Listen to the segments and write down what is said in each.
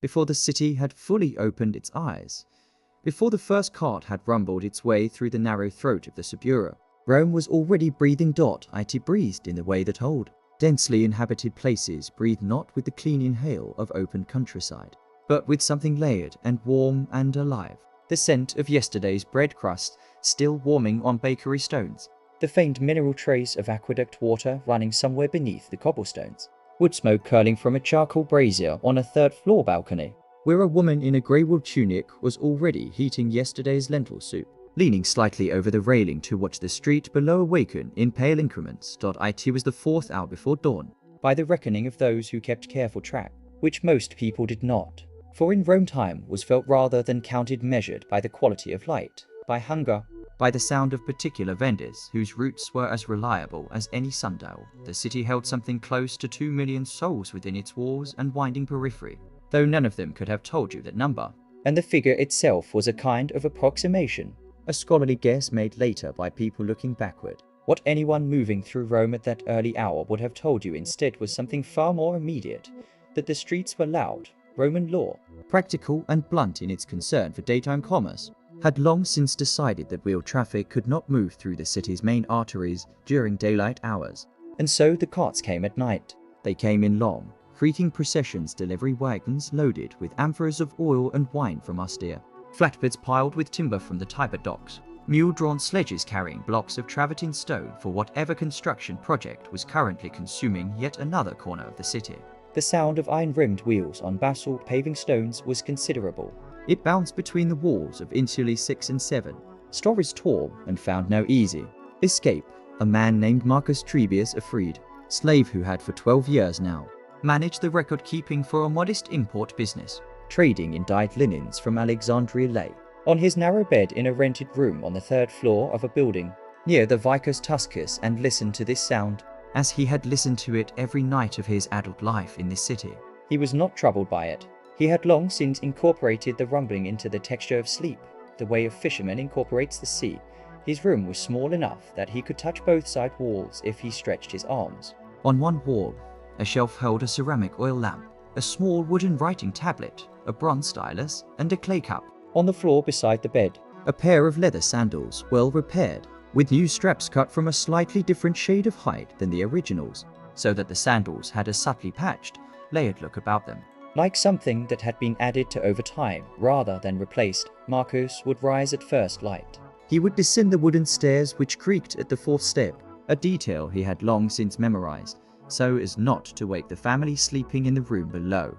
before the city had fully opened its eyes, before the first cart had rumbled its way through the narrow throat of the Subura. Rome was already breathing. It breathed in the way that old, densely inhabited places breathe not with the clean inhale of open countryside, but with something layered and warm and alive. The scent of yesterday's bread crust still warming on bakery stones, the faint mineral trace of aqueduct water running somewhere beneath the cobblestones, wood smoke curling from a charcoal brazier on a third-floor balcony, where a woman in a grey-wool tunic was already heating yesterday's lentil soup, leaning slightly over the railing to watch the street below awaken in pale increments. It was the 4th hour before dawn, by the reckoning of those who kept careful track, which most people did not. For in Rome time was felt rather than counted, measured by the quality of light, by hunger, by the sound of particular vendors whose routes were as reliable as any sundial. The city held something close to 2 million souls within its walls and winding periphery, though none of them could have told you that number. And the figure itself was a kind of approximation, a scholarly guess made later by people looking backward. What anyone moving through Rome at that early hour would have told you instead was something far more immediate, that the streets were loud. Roman law, practical and blunt in its concern for daytime commerce, had long since decided that wheel traffic could not move through the city's main arteries during daylight hours. And so the carts came at night. They came in long, creaking processions, delivery wagons loaded with amphoras of oil and wine from Ostia, flatbeds piled with timber from the Tiber docks, mule-drawn sledges carrying blocks of travertine stone for whatever construction project was currently consuming yet another corner of the city. The sound of iron-rimmed wheels on basalt paving stones was considerable. It bounced between the walls of Insulae 6 and 7, stories tall and found no easy escape. A man named Marcus Trebius, a freed slave who had for 12 years now managed the record-keeping for a modest import business, trading in dyed linens from Alexandria, lay on his narrow bed in a rented room on the 3rd floor of a building near the Vicus Tuscus and listened to this sound as he had listened to it every night of his adult life in this city. He was not troubled by it. He had long since incorporated the rumbling into the texture of sleep, the way a fisherman incorporates the sea. His room was small enough that he could touch both side walls if he stretched his arms. On one wall, a shelf held a ceramic oil lamp, a small wooden writing tablet, a bronze stylus, and a clay cup. On the floor beside the bed, a pair of leather sandals, well repaired, with new straps cut from a slightly different shade of hide than the originals, so that the sandals had a subtly patched, layered look about them, like something that had been added to over time rather than replaced. Marcus would rise at first light. He would descend the wooden stairs which creaked at the 4th step, a detail he had long since memorized, so as not to wake the family sleeping in the room below.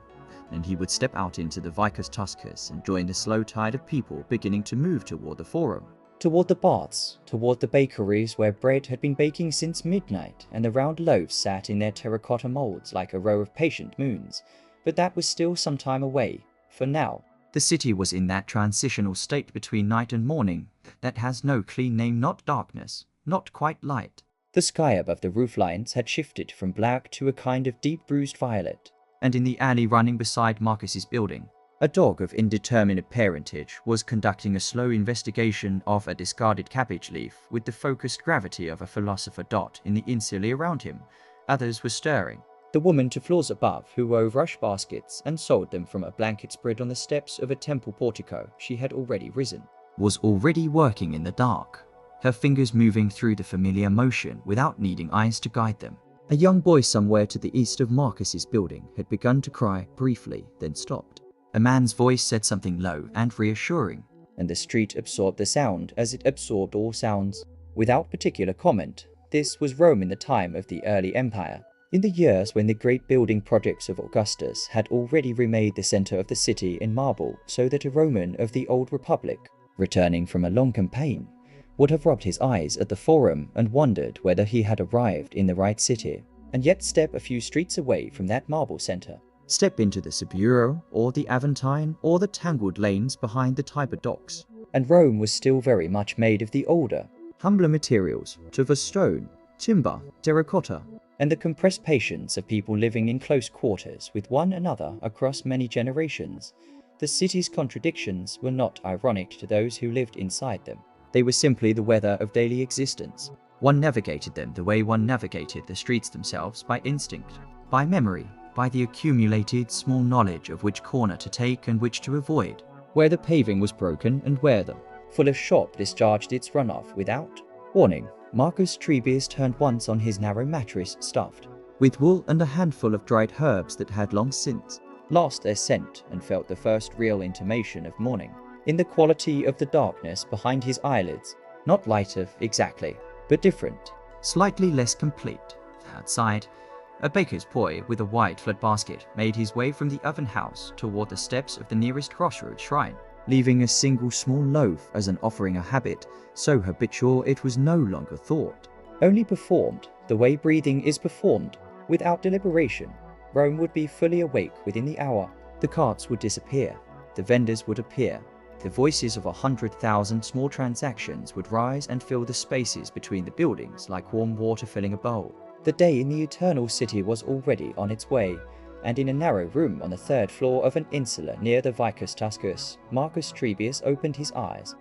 And he would step out into the Vicus Tuscus and join the slow tide of people beginning to move toward the Forum, toward the baths, toward the bakeries where bread had been baking since midnight and the round loaves sat in their terracotta molds like a row of patient moons. But that was still some time away, for now the city was in that transitional state between night and morning that has no clean name, not darkness, not quite light. The sky above the roof lines had shifted from black to a kind of deep bruised violet, and in the alley running beside Marcus's building, a dog of indeterminate parentage was conducting a slow investigation of a discarded cabbage leaf with the focused gravity of a philosopher. In the insulae around him, others were stirring. The woman to floors above, who wove rush baskets and sold them from a blanket spread on the steps of a temple portico she had already risen, was already working in the dark, her fingers moving through the familiar motion without needing eyes to guide them. A young boy somewhere to the east of Marcus's building had begun to cry briefly, then stopped. A man's voice said something low and reassuring, and the street absorbed the sound as it absorbed all sounds, without particular comment. This was Rome in the time of the early empire, in the years when the great building projects of Augustus had already remade the center of the city in marble, so that a Roman of the old republic, returning from a long campaign, would have rubbed his eyes at the Forum and wondered whether he had arrived in the right city, and yet step a few streets away from that marble center, step into the Subura or the Aventine or the tangled lanes behind the Tiber docks, and Rome was still very much made of the older, humbler materials, of stone, timber, terracotta, and the compressed patience of people living in close quarters with one another across many generations. The city's contradictions were not ironic to those who lived inside them. They were simply the weather of daily existence. One navigated them the way one navigated the streets themselves, by instinct, by memory, by the accumulated small knowledge of which corner to take and which to avoid, where the paving was broken and where the full of shop discharged its runoff without warning. Marcus Trebius turned once on his narrow mattress stuffed with wool and a handful of dried herbs that had long since lost their scent, and felt the first real intimation of morning in the quality of the darkness behind his eyelids, not lighter exactly, but different, slightly less complete. Outside, a baker's boy with a wide flat basket made his way from the oven house toward the steps of the nearest crossroads shrine, leaving a single small loaf as an offering, a habit so habitual it was no longer thought, only performed the way breathing is performed, without deliberation. Rome would be fully awake within the hour. The carts would disappear, the vendors would appear, the voices of 100,000 small transactions would rise and fill the spaces between the buildings like warm water filling a bowl. The day in the eternal city was already on its way, and in a narrow room on the third floor of an insula near the Vicus Tuscus, Marcus Trebius opened his eyes.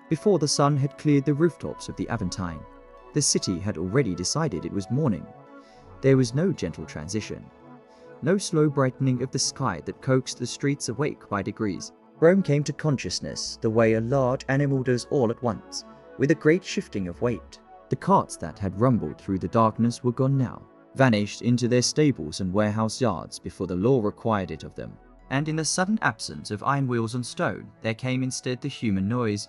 Before the sun had cleared the rooftops of the Aventine, the city had already decided it was morning. There was no gentle transition, no slow brightening of the sky that coaxed the streets awake by degrees. Rome came to consciousness the way a large animal does all at once, with a great shifting of weight. The carts that had rumbled through the darkness were gone now, vanished into their stables and warehouse yards before the law required it of them. And in the sudden absence of iron wheels on stone, there came instead the human noise,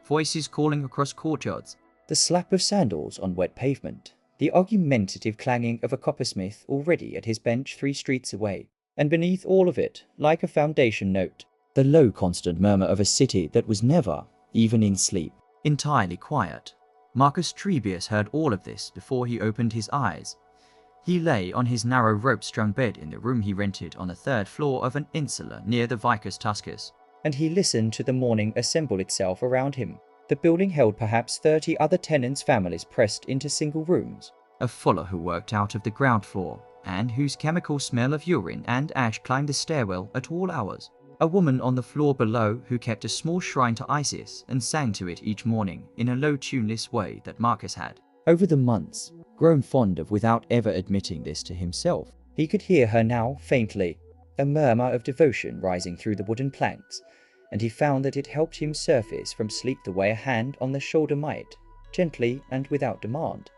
voices calling across courtyards, the slap of sandals on wet pavement, the argumentative clanging of a coppersmith already at his bench 3 streets away, and beneath all of it, like a foundation note, the low constant murmur of a city that was never, even in sleep, entirely quiet. Marcus Trebius heard all of this before he opened his eyes. He lay on his narrow rope-strung bed in the room he rented on the 3rd floor of an insula near the Vicus Tuscus, and he listened to the morning assemble itself around him. The building held perhaps 30 other tenants' families pressed into single rooms. A fuller who worked out of the ground floor, and whose chemical smell of urine and ash climbed the stairwell at all hours. A woman on the floor below who kept a small shrine to Isis and sang to it each morning in a low tuneless way that Marcus had, over the months, grown fond of without ever admitting this to himself. He could hear her now faintly, a murmur of devotion rising through the wooden planks, and he found that it helped him surface from sleep the way a hand on the shoulder might, gently and without demand.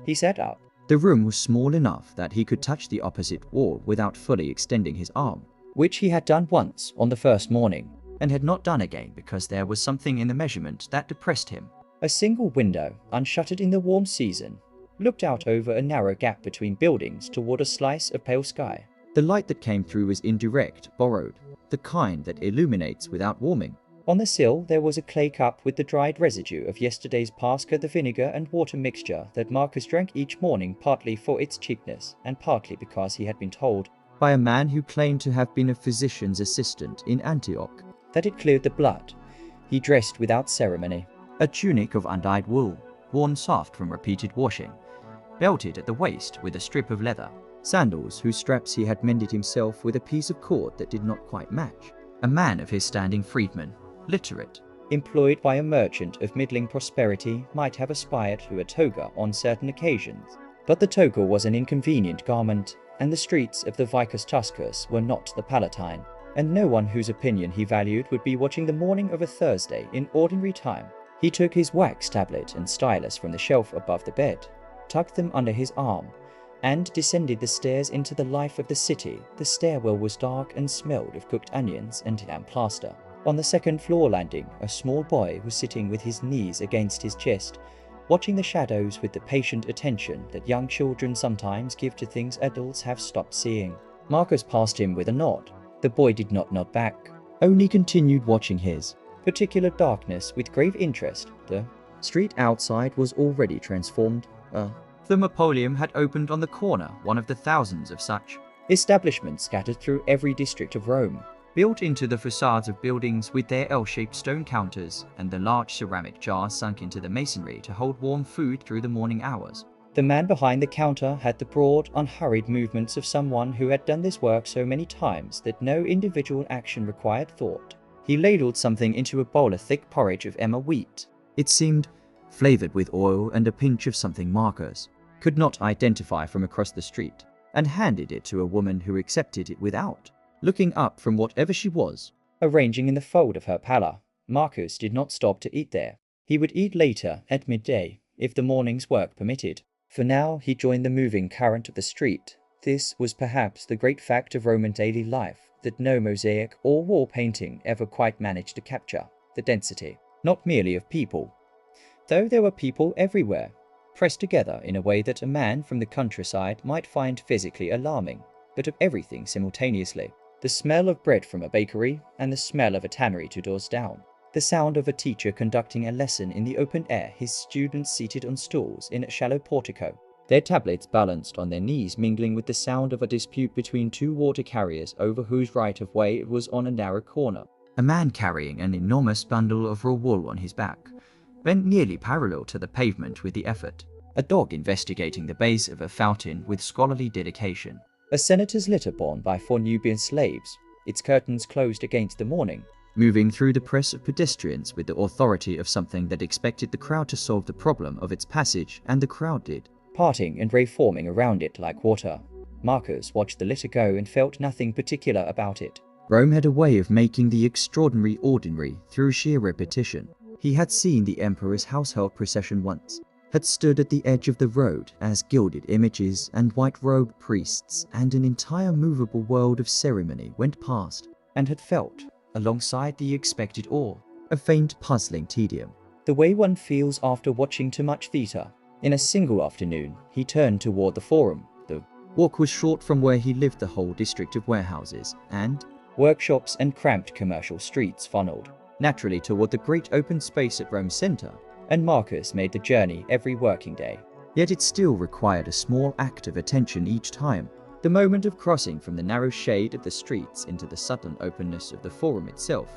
He sat up. The room was small enough that he could touch the opposite wall without fully extending his arm, which he had done once on the first morning, and had not done again because there was something in the measurement that depressed him. A single window, unshuttered in the warm season, looked out over a narrow gap between buildings toward a slice of pale sky. The light that came through was indirect, borrowed, the kind that illuminates without warming. On the sill there was a clay cup with the dried residue of yesterday's Pascha, the vinegar and water mixture that Marcus drank each morning, partly for its cheapness and partly because he had been told by a man who claimed to have been a physician's assistant in Antioch that it cleared the blood. He dressed without ceremony. A tunic of undyed wool, worn soft from repeated washing, belted at the waist with a strip of leather. Sandals whose straps he had mended himself with a piece of cord that did not quite match. A man of his standing freedman, literate, employed by a merchant of middling prosperity, might have aspired to a toga on certain occasions, but the toga was an inconvenient garment, and the streets of the Vicus Tuscus were not the Palatine, and no one whose opinion he valued would be watching the morning of a Thursday in ordinary time. He took his wax tablet and stylus from the shelf above the bed, tucked them under his arm, and descended the stairs into the life of the city. The stairwell was dark and smelled of cooked onions and damp plaster. On the 2nd floor landing, a small boy was sitting with his knees against his chest, watching the shadows with the patient attention that young children sometimes give to things adults have stopped seeing. Marcus passed him with a nod. The boy did not nod back, only continued watching his particular darkness with grave interest. The street outside was already transformed. The Thermopolium had opened on the corner, one of the thousands of such establishments scattered through every district of Rome, built into the facades of buildings with their L-shaped stone counters and the large ceramic jars sunk into the masonry to hold warm food through the morning hours. The man behind the counter had the broad, unhurried movements of someone who had done this work so many times that no individual action required thought. He ladled something into a bowl of thick porridge of emmer wheat. It seemed flavored with oil and a pinch of something Marcus could not identify from across the street. and handed it to a woman who accepted it without looking up from whatever she was arranging in the fold of her palla. Marcus did not stop to eat there. He would eat later, at midday, if the morning's work permitted. For now he joined the moving current of the street. This was perhaps the great fact of Roman daily life that no mosaic or wall painting ever quite managed to capture: the density, not merely of people, though there were people everywhere, pressed together in a way that a man from the countryside might find physically alarming, but of everything simultaneously. The smell of bread from a bakery and the smell of a tannery 2 doors down. The sound of a teacher conducting a lesson in the open air, his students seated on stools in a shallow portico, their tablets balanced on their knees, mingling with the sound of a dispute between 2 water carriers over whose right of way it was on a narrow corner. A man carrying an enormous bundle of raw wool on his back, bent nearly parallel to the pavement with the effort. A dog investigating the base of a fountain with scholarly dedication. A senator's litter borne by 4 Nubian slaves, its curtains closed against the morning, moving through the press of pedestrians with the authority of something that expected the crowd to solve the problem of its passage, and the crowd did, parting and reforming around it like water. Marcus watched the litter go and felt nothing particular about it. Rome had a way of making the extraordinary ordinary through sheer repetition. He had seen the emperor's household procession once, had stood at the edge of the road as gilded images and white-robed priests and an entire movable world of ceremony went past, and had felt, alongside the expected awe, a faint puzzling tedium, the way one feels after watching too much theatre. In a single afternoon, he turned toward the Forum. The walk was short from where he lived. The whole district of warehouses and workshops and cramped commercial streets funneled naturally toward the great open space at Rome's center, and Marcus made the journey every working day. Yet it still required a small act of attention each time. The moment of crossing from the narrow shade of the streets into the sudden openness of the Forum itself.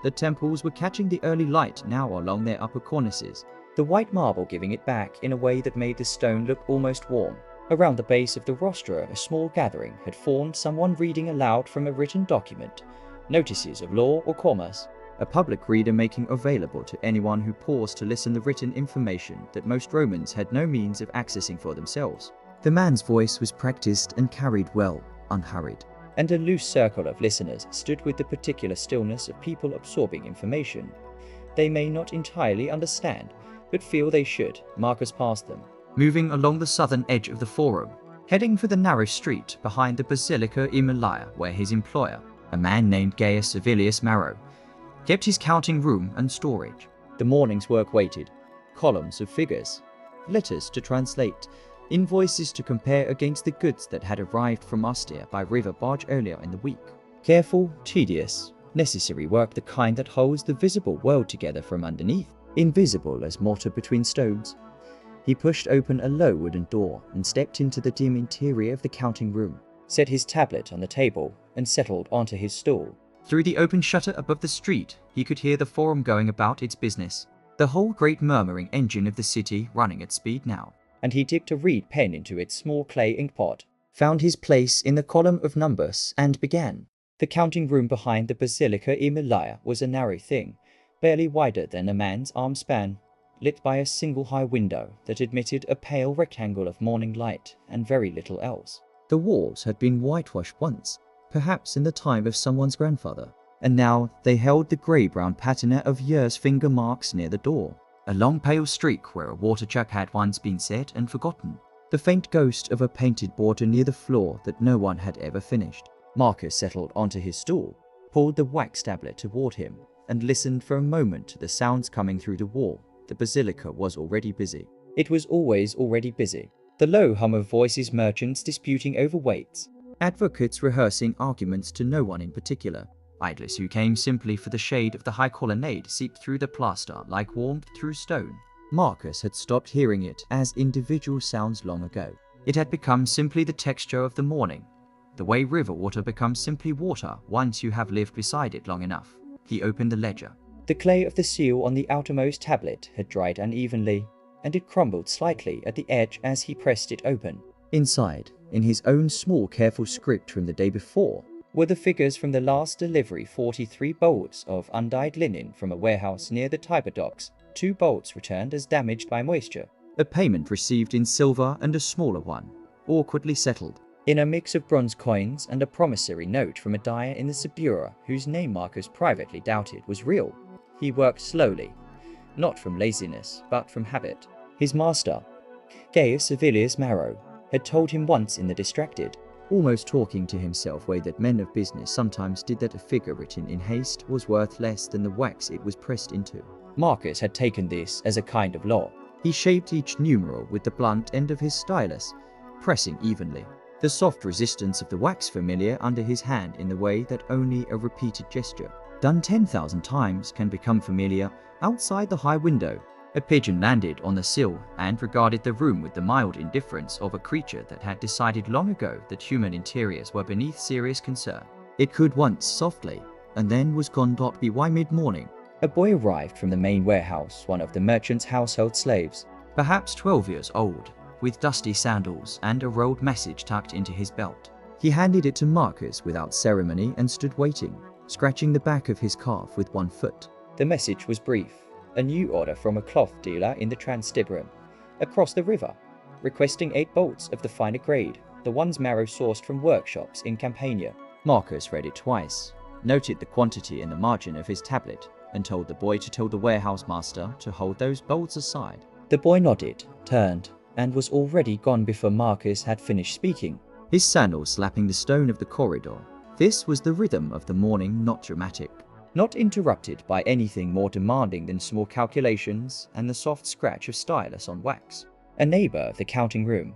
The temples were catching the early light now along their upper cornices, the white marble giving it back in a way that made the stone look almost warm. Around the base of the rostra, a small gathering had formed, someone reading aloud from a written document, notices of law or commerce. A public reader making available to anyone who paused to listen the written information that most Romans had no means of accessing for themselves. The man's voice was practiced and carried well, unhurried, and a loose circle of listeners stood with the particular stillness of people absorbing information they may not entirely understand, but feel they should. Marcus passed them, moving along the southern edge of the Forum, heading for the narrow street behind the Basilica Emilia, where his employer, a man named Gaius Servilius Maro, kept his counting room and storage. The morning's work waited. Columns of figures, letters to translate, invoices to compare against the goods that had arrived from Ostia by river barge earlier in the week. Careful, tedious, necessary work, the kind that holds the visible world together from underneath, invisible as mortar between stones. He pushed open a low wooden door and stepped into the dim interior of the counting room, set his tablet on the table, and settled onto his stool. Through the open shutter above the street, he could hear the Forum going about its business, the whole great murmuring engine of the city running at speed now. And he dipped a reed pen into its small clay inkpot, found his place in the column of numbers, and began. The counting room behind the Basilica Emilia was a narrow thing, barely wider than a man's arm span, lit by a single high window that admitted a pale rectangle of morning light and very little else. The walls had been whitewashed once, perhaps in the time of someone's grandfather, and now they held the grey-brown patina of years' finger marks near the door, a long pale streak where a water jug had once been set and forgotten, the faint ghost of a painted border near the floor that no one had ever finished. Marcus settled onto his stool, pulled the wax tablet toward him, and listened for a moment to the sounds coming through the wall. The basilica was already busy. It was always already busy. The low hum of voices, merchants disputing over weights, advocates rehearsing arguments to no one in particular, idlers who came simply for the shade of the high colonnade seeped through the plaster like warmth through stone. Marcus had stopped hearing it as individual sounds long ago. It had become simply the texture of the morning, the way river water becomes simply water once you have lived beside it long enough. He opened the ledger. The clay of the seal on the outermost tablet had dried unevenly, and it crumbled slightly at the edge as he pressed it open. Inside, in his own small careful script from the day before, were the figures from the last delivery: 43 bolts of undyed linen from a warehouse near the Tiber docks, 2 bolts returned as damaged by moisture, a payment received in silver, and a smaller one, awkwardly settled. In a mix of bronze coins and a promissory note from a dyer in the Subura whose name Marcus privately doubted was real. He worked slowly, not from laziness, but from habit. His master, Gaius Servilius Maro, had told him once in the distracted, almost talking to himself way that men of business sometimes did, that a figure written in haste was worth less than the wax it was pressed into. Marcus had taken this as a kind of law. He shaped each numeral with the blunt end of his stylus, pressing evenly, the soft resistance of the wax familiar under his hand in the way that only a repeated gesture, done 10,000 times, can become familiar. Outside the high window, a pigeon landed on the sill and regarded the room with the mild indifference of a creature that had decided long ago that human interiors were beneath serious concern. It cooed once softly, and then was gone. By mid-morning, a boy arrived from the main warehouse, one of the merchant's household slaves, perhaps 12 years old, with dusty sandals and a rolled message tucked into his belt. He handed it to Marcus without ceremony and stood waiting, scratching the back of his calf with one foot. The message was brief. A new order from a cloth dealer in the Transtiberum, across the river, requesting 8 bolts of the finer grade, the ones Maro sourced from workshops in Campania. Marcus read it twice, noted the quantity in the margin of his tablet, and told the boy to tell the warehouse master to hold those bolts aside. The boy nodded, turned, and was already gone before Marcus had finished speaking, his sandals slapping the stone of the corridor. This was the rhythm of the morning, not dramatic, not interrupted by anything more demanding than small calculations and the soft scratch of stylus on wax. A neighbor of the counting room,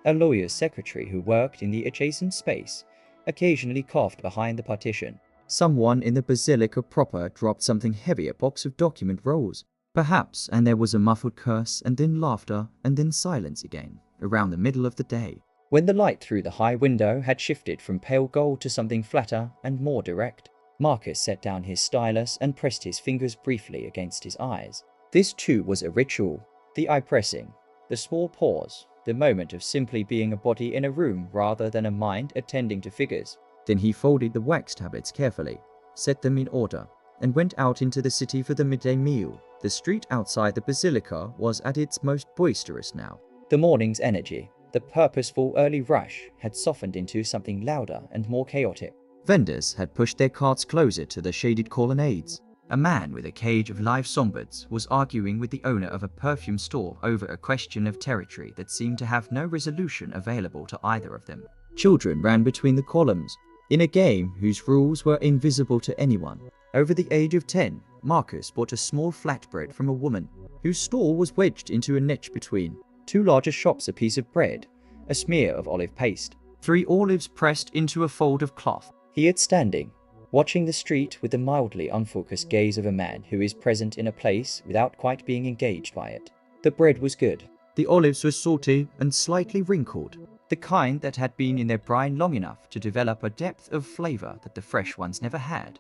a lawyer's secretary who worked in the adjacent space, occasionally coughed behind the partition. Someone in the basilica proper dropped something heavy, a box of document rolls, perhaps, and there was a muffled curse, and then laughter, and then silence again, around the middle of the day, when the light through the high window had shifted from pale gold to something flatter and more direct. Marcus set down his stylus and pressed his fingers briefly against his eyes. This too was a ritual, the eye pressing, the small pause, the moment of simply being a body in a room rather than a mind attending to figures. Then he folded the wax tablets carefully, set them in order, and went out into the city for the midday meal. The street outside the basilica was at its most boisterous now. The morning's energy, the purposeful early rush, had softened into something louder and more chaotic. Vendors had pushed their carts closer to the shaded colonnades. A man with a cage of live songbirds was arguing with the owner of a perfume store over a question of territory that seemed to have no resolution available to either of them. Children ran between the columns, in a game whose rules were invisible to anyone. Over the age of 10, Marcus bought a small flatbread from a woman, whose stall was wedged into a niche between 2 larger shops, a piece of bread, a smear of olive paste, 3 olives pressed into a fold of cloth. He had standing, watching the street with the mildly unfocused gaze of a man who is present in a place without quite being engaged by it. The bread was good. The olives were salty and slightly wrinkled, the kind that had been in their brine long enough to develop a depth of flavor that the fresh ones never had.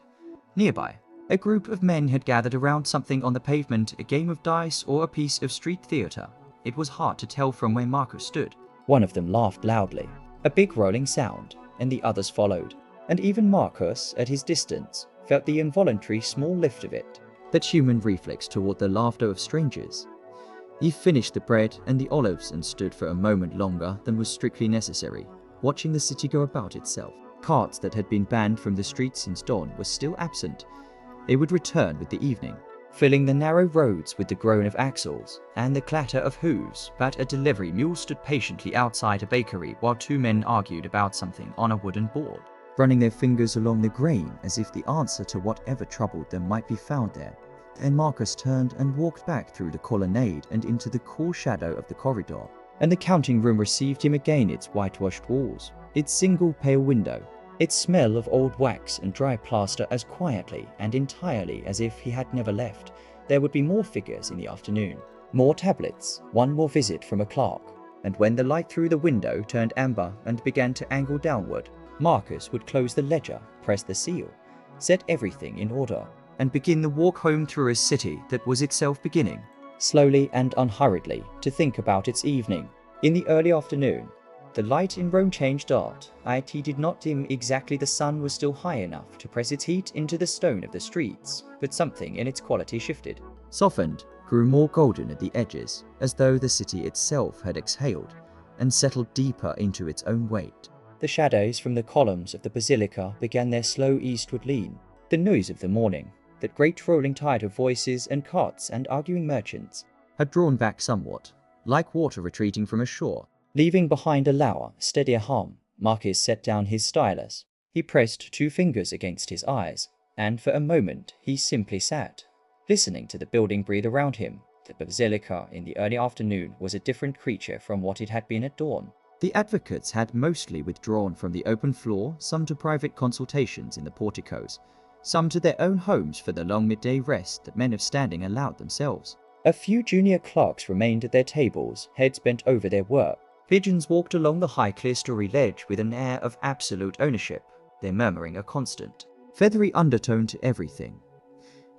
Nearby, a group of men had gathered around something on the pavement, a game of dice or a piece of street theater. It was hard to tell from where Marcus stood. One of them laughed loudly, a big rolling sound, and the others followed. And even Marcus, at his distance, felt the involuntary small lift of it, that human reflex toward the laughter of strangers. He finished the bread and the olives and stood for a moment longer than was strictly necessary, watching the city go about itself. Carts that had been banned from the streets since dawn were still absent. They would return with the evening, filling the narrow roads with the groan of axles and the clatter of hooves, but a delivery mule stood patiently outside a bakery while 2 men argued about something on a wooden board, running their fingers along the grain as if the answer to whatever troubled them might be found there. Then Marcus turned and walked back through the colonnade and into the cool shadow of the corridor, and the counting room received him again, its whitewashed walls, its single pale window, its smell of old wax and dry plaster as quietly and entirely as if he had never left. There would be more figures in the afternoon, more tablets, one more visit from a clerk, and when the light through the window turned amber and began to angle downward, Marcus would close the ledger, press the seal, set everything in order, and begin the walk home through a city that was itself beginning, slowly and unhurriedly, to think about its evening. In the early afternoon, the light in Rome changed art. It did not dim exactly. The sun was still high enough to press its heat into the stone of the streets, but something in its quality shifted, softened, grew more golden at the edges, as though the city itself had exhaled and settled deeper into its own weight. The shadows from the columns of the basilica began their slow eastward lean. The noise of the morning, that great rolling tide of voices and carts and arguing merchants, had drawn back somewhat, like water retreating from a shore. Leaving behind a lower, steadier hum, Marcus set down his stylus. He pressed 2 fingers against his eyes, and for a moment he simply sat, listening to the building breathe around him. The basilica in the early afternoon was a different creature from what it had been at dawn. The advocates had mostly withdrawn from the open floor, some to private consultations in the porticos, some to their own homes for the long midday rest that men of standing allowed themselves. A few junior clerks remained at their tables, heads bent over their work. Pigeons walked along the high clerestory ledge with an air of absolute ownership, their murmuring a constant, feathery undertone to everything.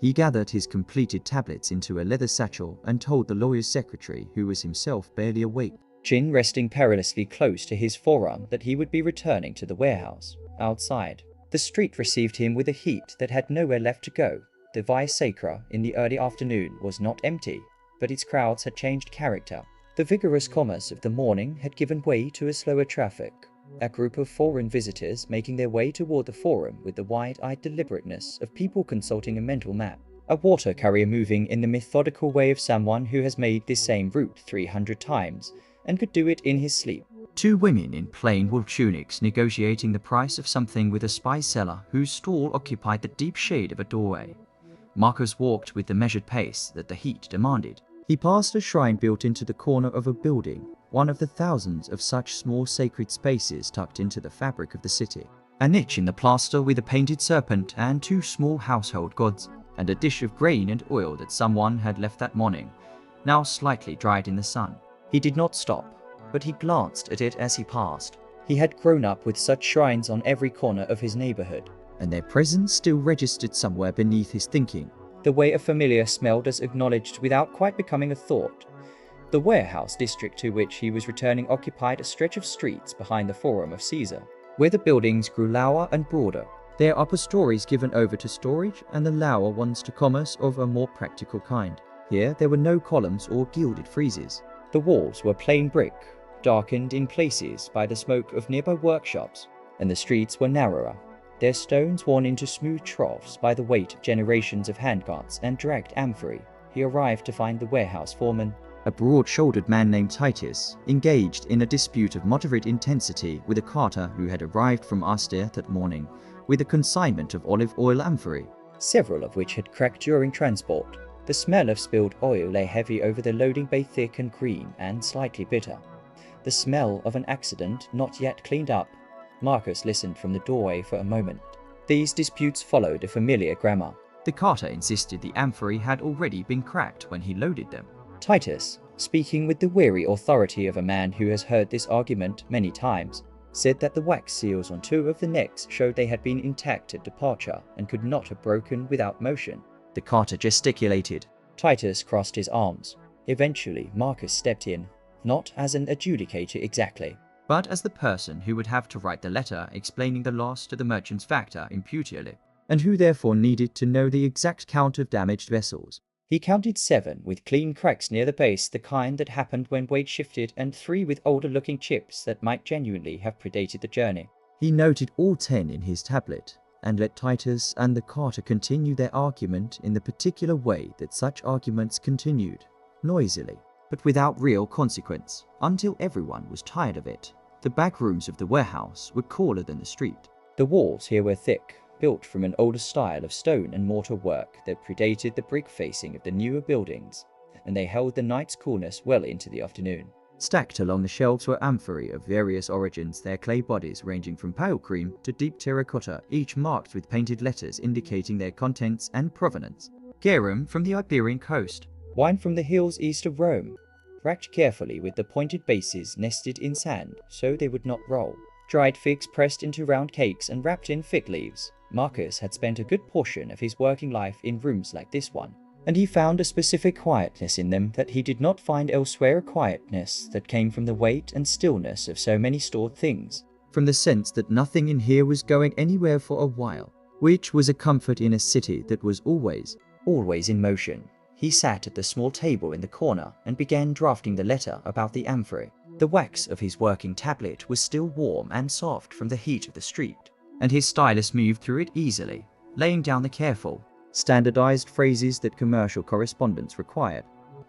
He gathered his completed tablets into a leather satchel and told the lawyer's secretary, who was himself barely awake, chin resting perilously close to his forearm, that he would be returning to the warehouse. Outside, the street received him with a heat that had nowhere left to go. The Via Sacra in the early afternoon was not empty, but its crowds had changed character. The vigorous commerce of the morning had given way to a slower traffic. A group of foreign visitors making their way toward the forum with the wide-eyed deliberateness of people consulting a mental map. A water carrier moving in the methodical way of someone who has made this same route 300 times and could do it in his sleep. 2 women in plain wool tunics negotiating the price of something with a spice seller whose stall occupied the deep shade of a doorway. Marcus walked with the measured pace that the heat demanded. He passed a shrine built into the corner of a building, one of the thousands of such small sacred spaces tucked into the fabric of the city. A niche in the plaster with a painted serpent and 2 small household gods, and a dish of grain and oil that someone had left that morning, now slightly dried in the sun. He did not stop, but he glanced at it as he passed. He had grown up with such shrines on every corner of his neighborhood, and their presence still registered somewhere beneath his thinking, the way a familiar smell does acknowledged without quite becoming a thought. The warehouse district to which he was returning occupied a stretch of streets behind the Forum of Caesar, where the buildings grew lower and broader, their upper stories given over to storage and the lower ones to commerce of a more practical kind. Here there were no columns or gilded friezes. The walls were plain brick, darkened in places by the smoke of nearby workshops, and the streets were narrower, their stones worn into smooth troughs by the weight of generations of handcarts and dragged amphorae. He arrived to find the warehouse foreman, a broad-shouldered man named Titus, engaged in a dispute of moderate intensity with a carter who had arrived from Asti that morning with a consignment of olive oil amphorae, several of which had cracked during transport. The smell of spilled oil lay heavy over the loading bay, thick and green and slightly bitter. The smell of an accident not yet cleaned up. Marcus listened from the doorway for a moment. These disputes followed a familiar grammar. The carter insisted the amphorae had already been cracked when he loaded them. Titus, speaking with the weary authority of a man who has heard this argument many times, said that the wax seals on 2 of the necks showed they had been intact at departure and could not have broken without motion. The carter gesticulated. Titus crossed his arms. Eventually, Marcus stepped in, not as an adjudicator exactly, but as the person who would have to write the letter explaining the loss to the merchant's factor in Puteoli, and who therefore needed to know the exact count of damaged vessels. He counted 7 with clean cracks near the base, the kind that happened when weight shifted, and 3 with older-looking chips that might genuinely have predated the journey. He noted all 10 in his tablet, and let Titus and the carter continue their argument in the particular way that such arguments continued, noisily, but without real consequence, until everyone was tired of it. The back rooms of the warehouse were cooler than the street. The walls here were thick, built from an older style of stone and mortar work that predated the brick facing of the newer buildings, and they held the night's coolness well into the afternoon. Stacked along the shelves were amphorae of various origins, their clay bodies ranging from pale cream to deep terracotta, each marked with painted letters indicating their contents and provenance. Garum from the Iberian coast, wine from the hills east of Rome, racked carefully with the pointed bases nested in sand so they would not roll. Dried figs pressed into round cakes and wrapped in fig leaves. Marcus had spent a good portion of his working life in rooms like this one, and he found a specific quietness in them that he did not find elsewhere, a quietness that came from the weight and stillness of so many stored things, from the sense that nothing in here was going anywhere for a while, which was a comfort in a city that was always in motion. He sat at the small table in the corner and began drafting the letter about the amphorae. The wax of his working tablet was still warm and soft from the heat of the street, and his stylus moved through it easily, laying down the careful, standardized phrases that commercial correspondence required.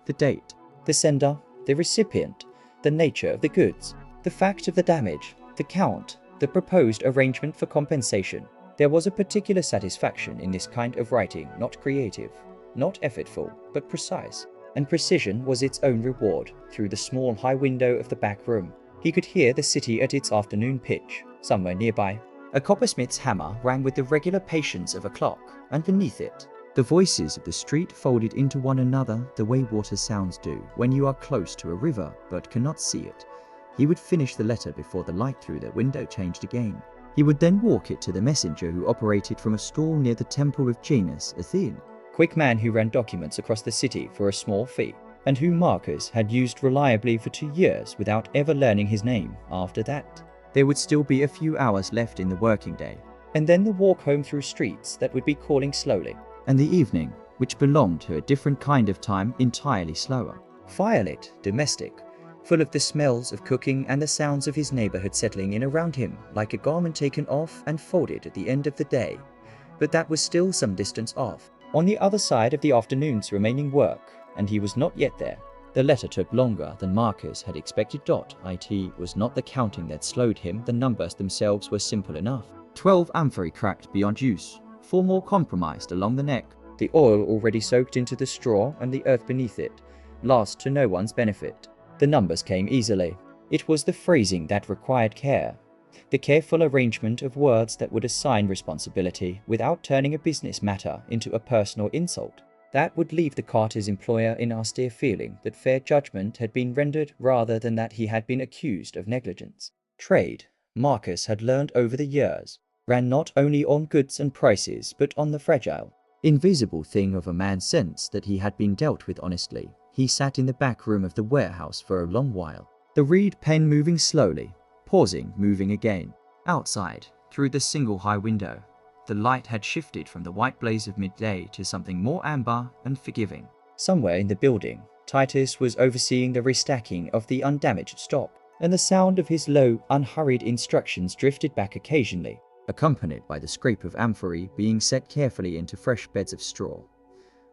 The date, the sender, the recipient, the nature of the goods, the fact of the damage, the count, the proposed arrangement for compensation. There was a particular satisfaction in this kind of writing, not creative, not effortful, but precise, and precision was its own reward. Through the small high window of the back room, he could hear the city at its afternoon pitch. Somewhere nearby, a coppersmith's hammer rang with the regular patience of a clock, and beneath it, the voices of the street folded into one another the way water sounds do when you are close to a river but cannot see it. He would finish the letter before the light through the window changed again. He would then walk it to the messenger who operated from a stall near the temple of Janus Athene, quick man who ran documents across the city for a small fee, and whom Marcus had used reliably for 2 years without ever learning his name after that. There would still be a few hours left in the working day, and then the walk home through streets that would be calling slowly, and the evening, which belonged to a different kind of time, entirely slower, firelit, domestic, full of the smells of cooking and the sounds of his neighborhood settling in around him like a garment taken off and folded at the end of the day. But that was still some distance off, on the other side of the afternoon's remaining work, and he was not yet there. The letter took longer than Marcus had expected. It was not the counting that slowed him, the numbers themselves were simple enough. 12 amphorae cracked beyond use, 4 more compromised along the neck, the oil already soaked into the straw and the earth beneath it, lost to no one's benefit. The numbers came easily. It was the phrasing that required care, the careful arrangement of words that would assign responsibility without turning a business matter into a personal insult, that would leave the carter's employer in austere feeling that fair judgment had been rendered rather than that he had been accused of negligence. Trade, Marcus had learned over the years, ran not only on goods and prices but on the fragile, invisible thing of a man's sense that he had been dealt with honestly. He sat in the back room of the warehouse for a long while, the reed pen moving slowly, pausing, moving again. Outside, through the single high window, the light had shifted from the white blaze of midday to something more amber and forgiving. Somewhere in the building, Titus was overseeing the restacking of the undamaged stock, and the sound of his low, unhurried instructions drifted back occasionally, accompanied by the scrape of amphorae being set carefully into fresh beds of straw.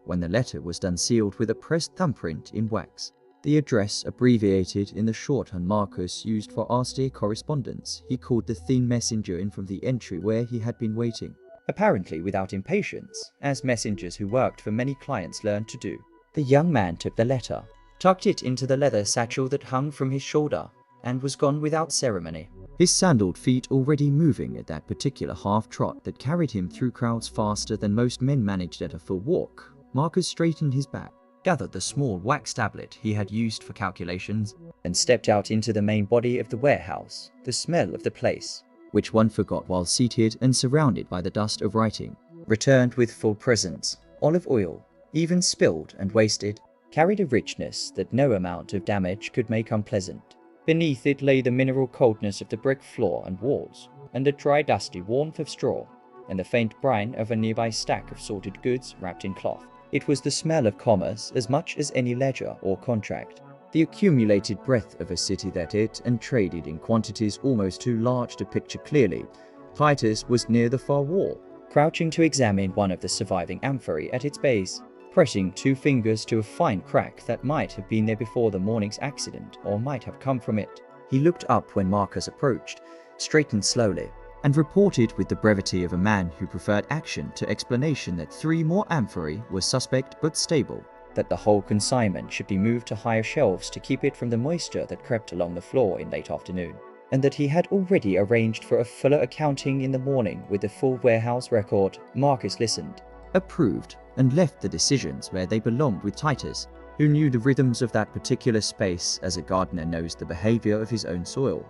When the letter was done, sealed with a pressed thumbprint in wax, the address abbreviated in the shorthand Marcus used for austere correspondence, he called the thin messenger in from the entry where he had been waiting, apparently without impatience, as messengers who worked for many clients learned to do. The young man took the letter, tucked it into the leather satchel that hung from his shoulder, and was gone without ceremony, his sandaled feet already moving at that particular half-trot that carried him through crowds faster than most men managed at a full walk. Marcus straightened his back, gathered the small wax tablet he had used for calculations, and stepped out into the main body of the warehouse. The smell of the place, which one forgot while seated and surrounded by the dust of writing, returned with full presence. Olive oil, even spilled and wasted, carried a richness that no amount of damage could make unpleasant. Beneath it lay the mineral coldness of the brick floor and walls, and the dry dusty warmth of straw, and the faint brine of a nearby stack of sorted goods wrapped in cloth. It was the smell of commerce as much as any ledger or contract, the accumulated breath of a city that ate and traded in quantities almost too large to picture clearly. Titus was near the far wall, crouching to examine one of the surviving amphorae at its base, pressing 2 fingers to a fine crack that might have been there before the morning's accident or might have come from it. He looked up when Marcus approached, straightened slowly, and reported with the brevity of a man who preferred action to explanation that 3 more amphorae were suspect but stable, that the whole consignment should be moved to higher shelves to keep it from the moisture that crept along the floor in late afternoon, and that he had already arranged for a fuller accounting in the morning with the full warehouse record. Marcus listened, approved, and left the decisions where they belonged with Titus, who knew the rhythms of that particular space as a gardener knows the behavior of his own soil.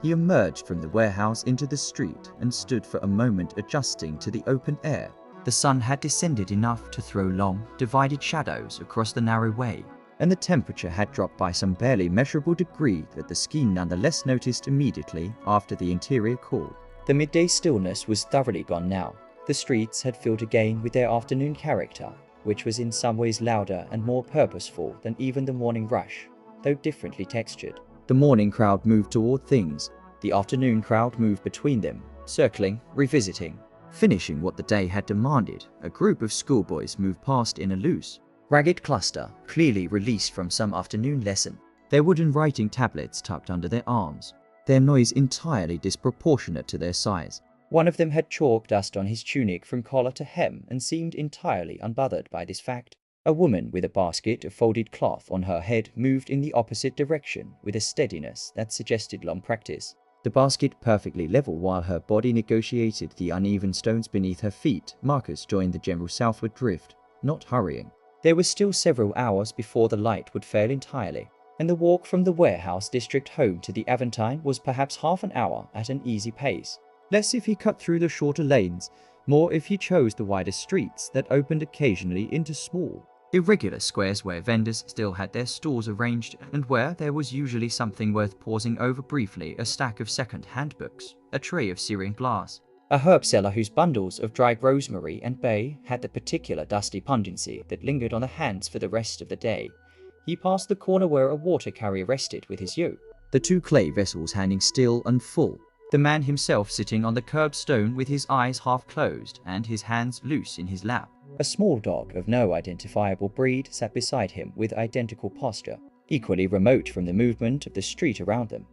He emerged from the warehouse into the street and stood for a moment adjusting to the open air. The sun had descended enough to throw long, divided shadows across the narrow way, and the temperature had dropped by some barely measurable degree that the skiing nonetheless noticed immediately after the interior cool. The midday stillness was thoroughly gone now. The streets had filled again with their afternoon character, which was in some ways louder and more purposeful than even the morning rush, though differently textured. The morning crowd moved toward things. The afternoon crowd moved between them, circling, revisiting. Finishing what the day had demanded, a group of schoolboys moved past in a loose, ragged cluster, clearly released from some afternoon lesson, their wooden writing tablets tucked under their arms, their noise entirely disproportionate to their size. One of them had chalk dust on his tunic from collar to hem and seemed entirely unbothered by this fact. A woman with a basket of folded cloth on her head moved in the opposite direction with a steadiness that suggested long practice. The basket perfectly level while her body negotiated the uneven stones beneath her feet, Marcus joined the general southward drift, not hurrying. There were still several hours before the light would fail entirely, and the walk from the warehouse district home to the Aventine was perhaps half an hour at an easy pace. Less if he cut through the shorter lanes, more if he chose the wider streets that opened occasionally into small, irregular squares where vendors still had their stores arranged and where there was usually something worth pausing over briefly: a stack of second-hand books, a tray of Syrian glass, a herb seller whose bundles of dried rosemary and bay had the particular dusty pungency that lingered on the hands for the rest of the day. He passed the corner where a water carrier rested with his yoke, the two clay vessels hanging still and full, the man himself sitting on the curbstone with his eyes half closed and his hands loose in his lap. A small dog of no identifiable breed sat beside him with identical posture, equally remote from the movement of the street around them.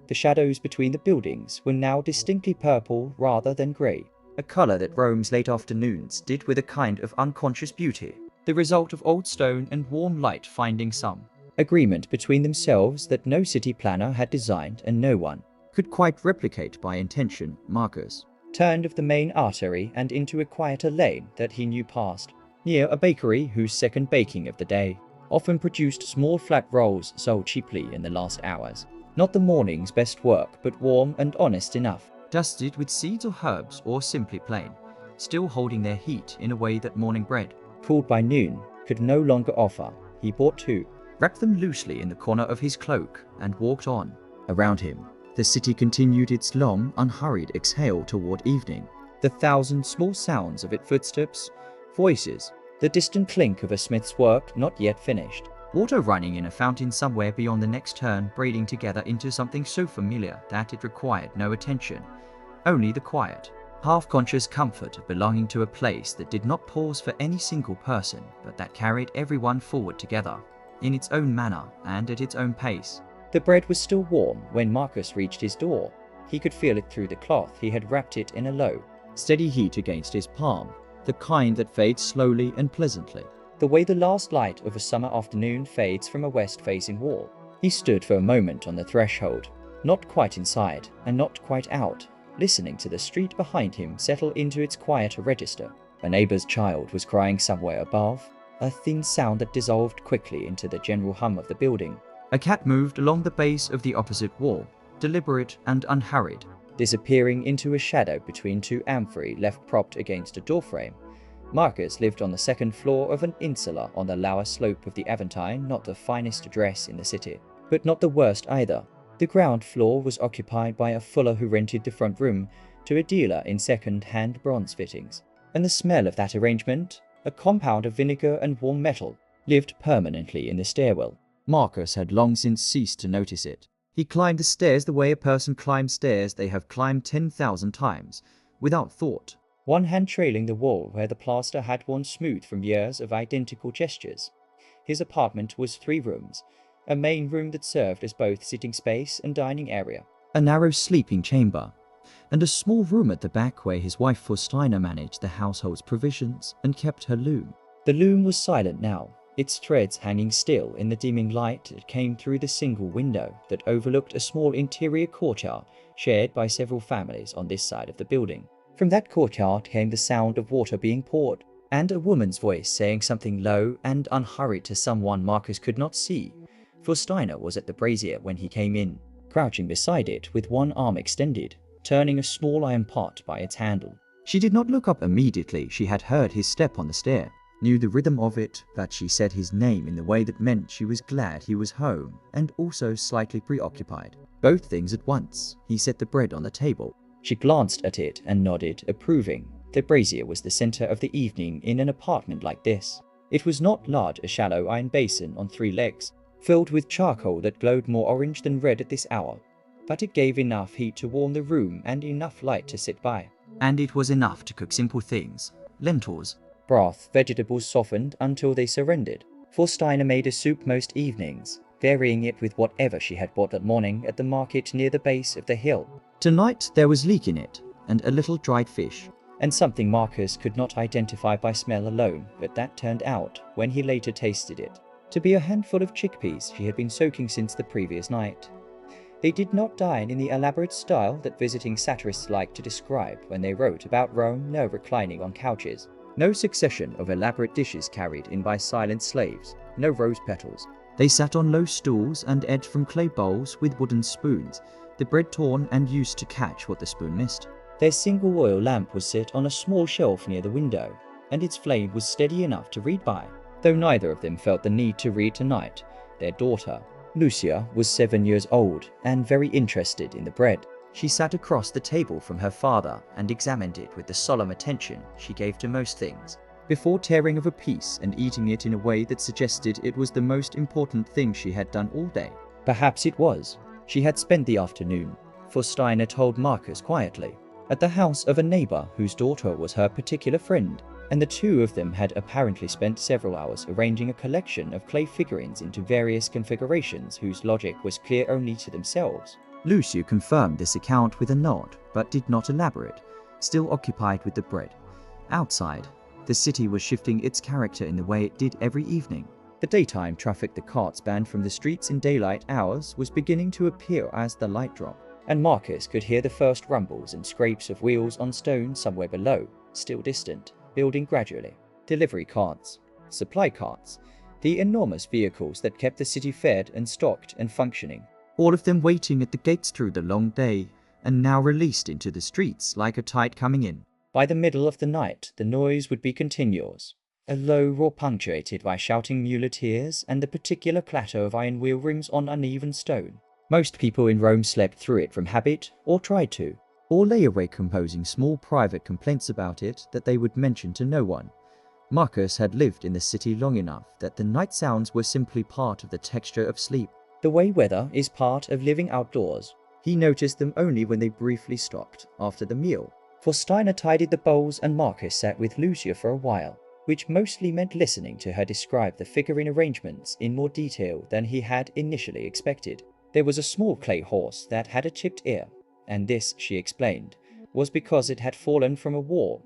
The shadows between the buildings were now distinctly purple rather than grey, a colour that Rome's late afternoons did with a kind of unconscious beauty, the result of old stone and warm light finding some agreement between themselves that no city planner had designed and no one could quite replicate by intention. Marcus turned off the main artery and into a quieter lane that he knew passed, near a bakery whose second baking of the day often produced small flat rolls sold cheaply in the last hours. Not the morning's best work, but warm and honest enough, dusted with seeds or herbs or simply plain, still holding their heat in a way that morning bread, cooled by noon, could no longer offer. He bought two, wrapped them loosely in the corner of his cloak, and walked on. Around him, the city continued its long, unhurried exhale toward evening. The thousand small sounds of its footsteps, voices, the distant clink of a smith's work not yet finished, water running in a fountain somewhere beyond the next turn, braiding together into something so familiar that it required no attention, only the quiet, half-conscious comfort of belonging to a place that did not pause for any single person, but that carried everyone forward together, in its own manner and at its own pace. The bread was still warm when Marcus reached his door. He could feel it through the cloth he had wrapped it in a low, steady heat against his palm, the kind that fades slowly and pleasantly, the way the last light of a summer afternoon fades from a west-facing wall. He stood for a moment on the threshold, not quite inside and not quite out, listening to the street behind him settle into its quieter register. A neighbor's child was crying somewhere above, a thin sound that dissolved quickly into the general hum of the building. A cat moved along the base of the opposite wall, deliberate and unhurried, disappearing into a shadow between two amphorae left propped against a doorframe. Marcus lived on the second floor of an insula on the lower slope of the Aventine, not the finest address in the city, but not the worst either. The ground floor was occupied by a fuller who rented the front room to a dealer in second-hand bronze fittings, and the smell of that arrangement, a compound of vinegar and warm metal, lived permanently in the stairwell. Marcus had long since ceased to notice it. He climbed the stairs the way a person climbs stairs they have climbed 10,000 times, without thought, one hand trailing the wall where the plaster had worn smooth from years of identical gestures. His apartment was 3 rooms, a main room that served as both sitting space and dining area, a narrow sleeping chamber, and a small room at the back where his wife Faustina managed the household's provisions and kept her loom. The loom was silent now, its threads hanging still in the dimming light that came through the single window that overlooked a small interior courtyard shared by several families on this side of the building. From that courtyard came the sound of water being poured, and a woman's voice saying something low and unhurried to someone Marcus could not see. Faustina was at the brazier when he came in, crouching beside it with one arm extended, turning a small iron pot by its handle. She did not look up immediately. She had heard his step on the stair, knew the rhythm of it, but she said his name in the way that meant she was glad he was home and also slightly preoccupied. Both things at once. He set the bread on the table. She glanced at it and nodded, approving. The brazier was the center of the evening in an apartment like this. It was not large, a shallow iron basin on 3 legs, filled with charcoal that glowed more orange than red at this hour. But it gave enough heat to warm the room and enough light to sit by. And it was enough to cook simple things. Lentils, broth, vegetables softened until they surrendered. For Steiner made a soup most evenings, varying it with whatever she had bought that morning at the market near the base of the hill. Tonight there was leek in it, and a little dried fish, and something Marcus could not identify by smell alone, but that turned out, when he later tasted it, to be a handful of chickpeas she had been soaking since the previous night. They did not dine in the elaborate style that visiting satirists like to describe when they wrote about Rome, no reclining on couches, no succession of elaborate dishes carried in by silent slaves, no rose petals. They sat on low stools and ate from clay bowls with wooden spoons, the bread torn and used to catch what the spoon missed. Their single oil lamp was set on a small shelf near the window, and its flame was steady enough to read by, though neither of them felt the need to read tonight. Their daughter, Lucia, was 7 years old and very interested in the bread. She sat across the table from her father and examined it with the solemn attention she gave to most things, before tearing of a piece and eating it in a way that suggested it was the most important thing she had done all day. Perhaps it was. She had spent the afternoon, for Steiner told Marcus quietly, at the house of a neighbor whose daughter was her particular friend, and the two of them had apparently spent several hours arranging a collection of clay figurines into various configurations whose logic was clear only to themselves. Lucia confirmed this account with a nod, but did not elaborate, still occupied with the bread. Outside, the city was shifting its character in the way it did every evening. The daytime traffic the carts banned from the streets in daylight hours was beginning to appear as the light dropped, and Marcus could hear the first rumbles and scrapes of wheels on stone somewhere below, still distant, building gradually. Delivery carts, supply carts, the enormous vehicles that kept the city fed and stocked and functioning, all of them waiting at the gates through the long day, and now released into the streets like a tide coming in. By the middle of the night, the noise would be continuous, a low roar punctuated by shouting muleteers and the particular clatter of iron wheel rings on uneven stone. Most people in Rome slept through it from habit, or tried to, or lay awake composing small private complaints about it that they would mention to no one. Marcus had lived in the city long enough that the night sounds were simply part of the texture of sleep, the way weather is part of living outdoors. He noticed them only when they briefly stopped after the meal, for Steiner tidied the bowls and Marcus sat with Lucia for a while, which mostly meant listening to her describe the figurine arrangements in more detail than he had initially expected. There was a small clay horse that had a chipped ear, and this, she explained, was because it had fallen from a war,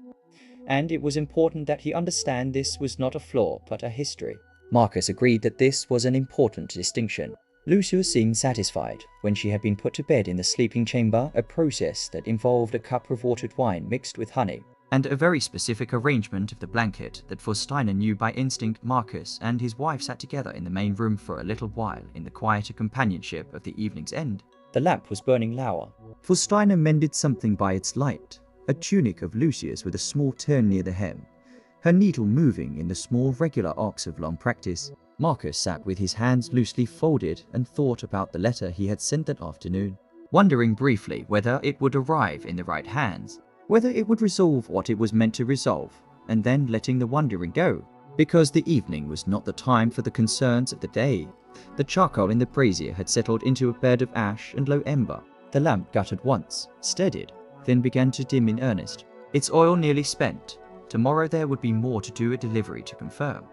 and it was important that he understand this was not a flaw but a history. Marcus agreed that this was an important distinction. Lucia seemed satisfied when she had been put to bed in the sleeping chamber, a process that involved a cup of watered wine mixed with honey, and a very specific arrangement of the blanket that for Steiner knew by instinct. Marcus and his wife sat together in the main room for a little while in the quieter companionship of the evening's end. The lamp was burning lower, for Steiner mended something by its light, a tunic of Lucia's with a small turn near the hem, her needle moving in the small regular arcs of long practice. Marcus sat with his hands loosely folded and thought about the letter he had sent that afternoon, wondering briefly whether it would arrive in the right hands, whether it would resolve what it was meant to resolve, and then letting the wondering go, because the evening was not the time for the concerns of the day. The charcoal in the brazier had settled into a bed of ash and low ember. The lamp guttered once, steadied, then began to dim in earnest, its oil nearly spent. Tomorrow there would be more to do, a delivery to confirm,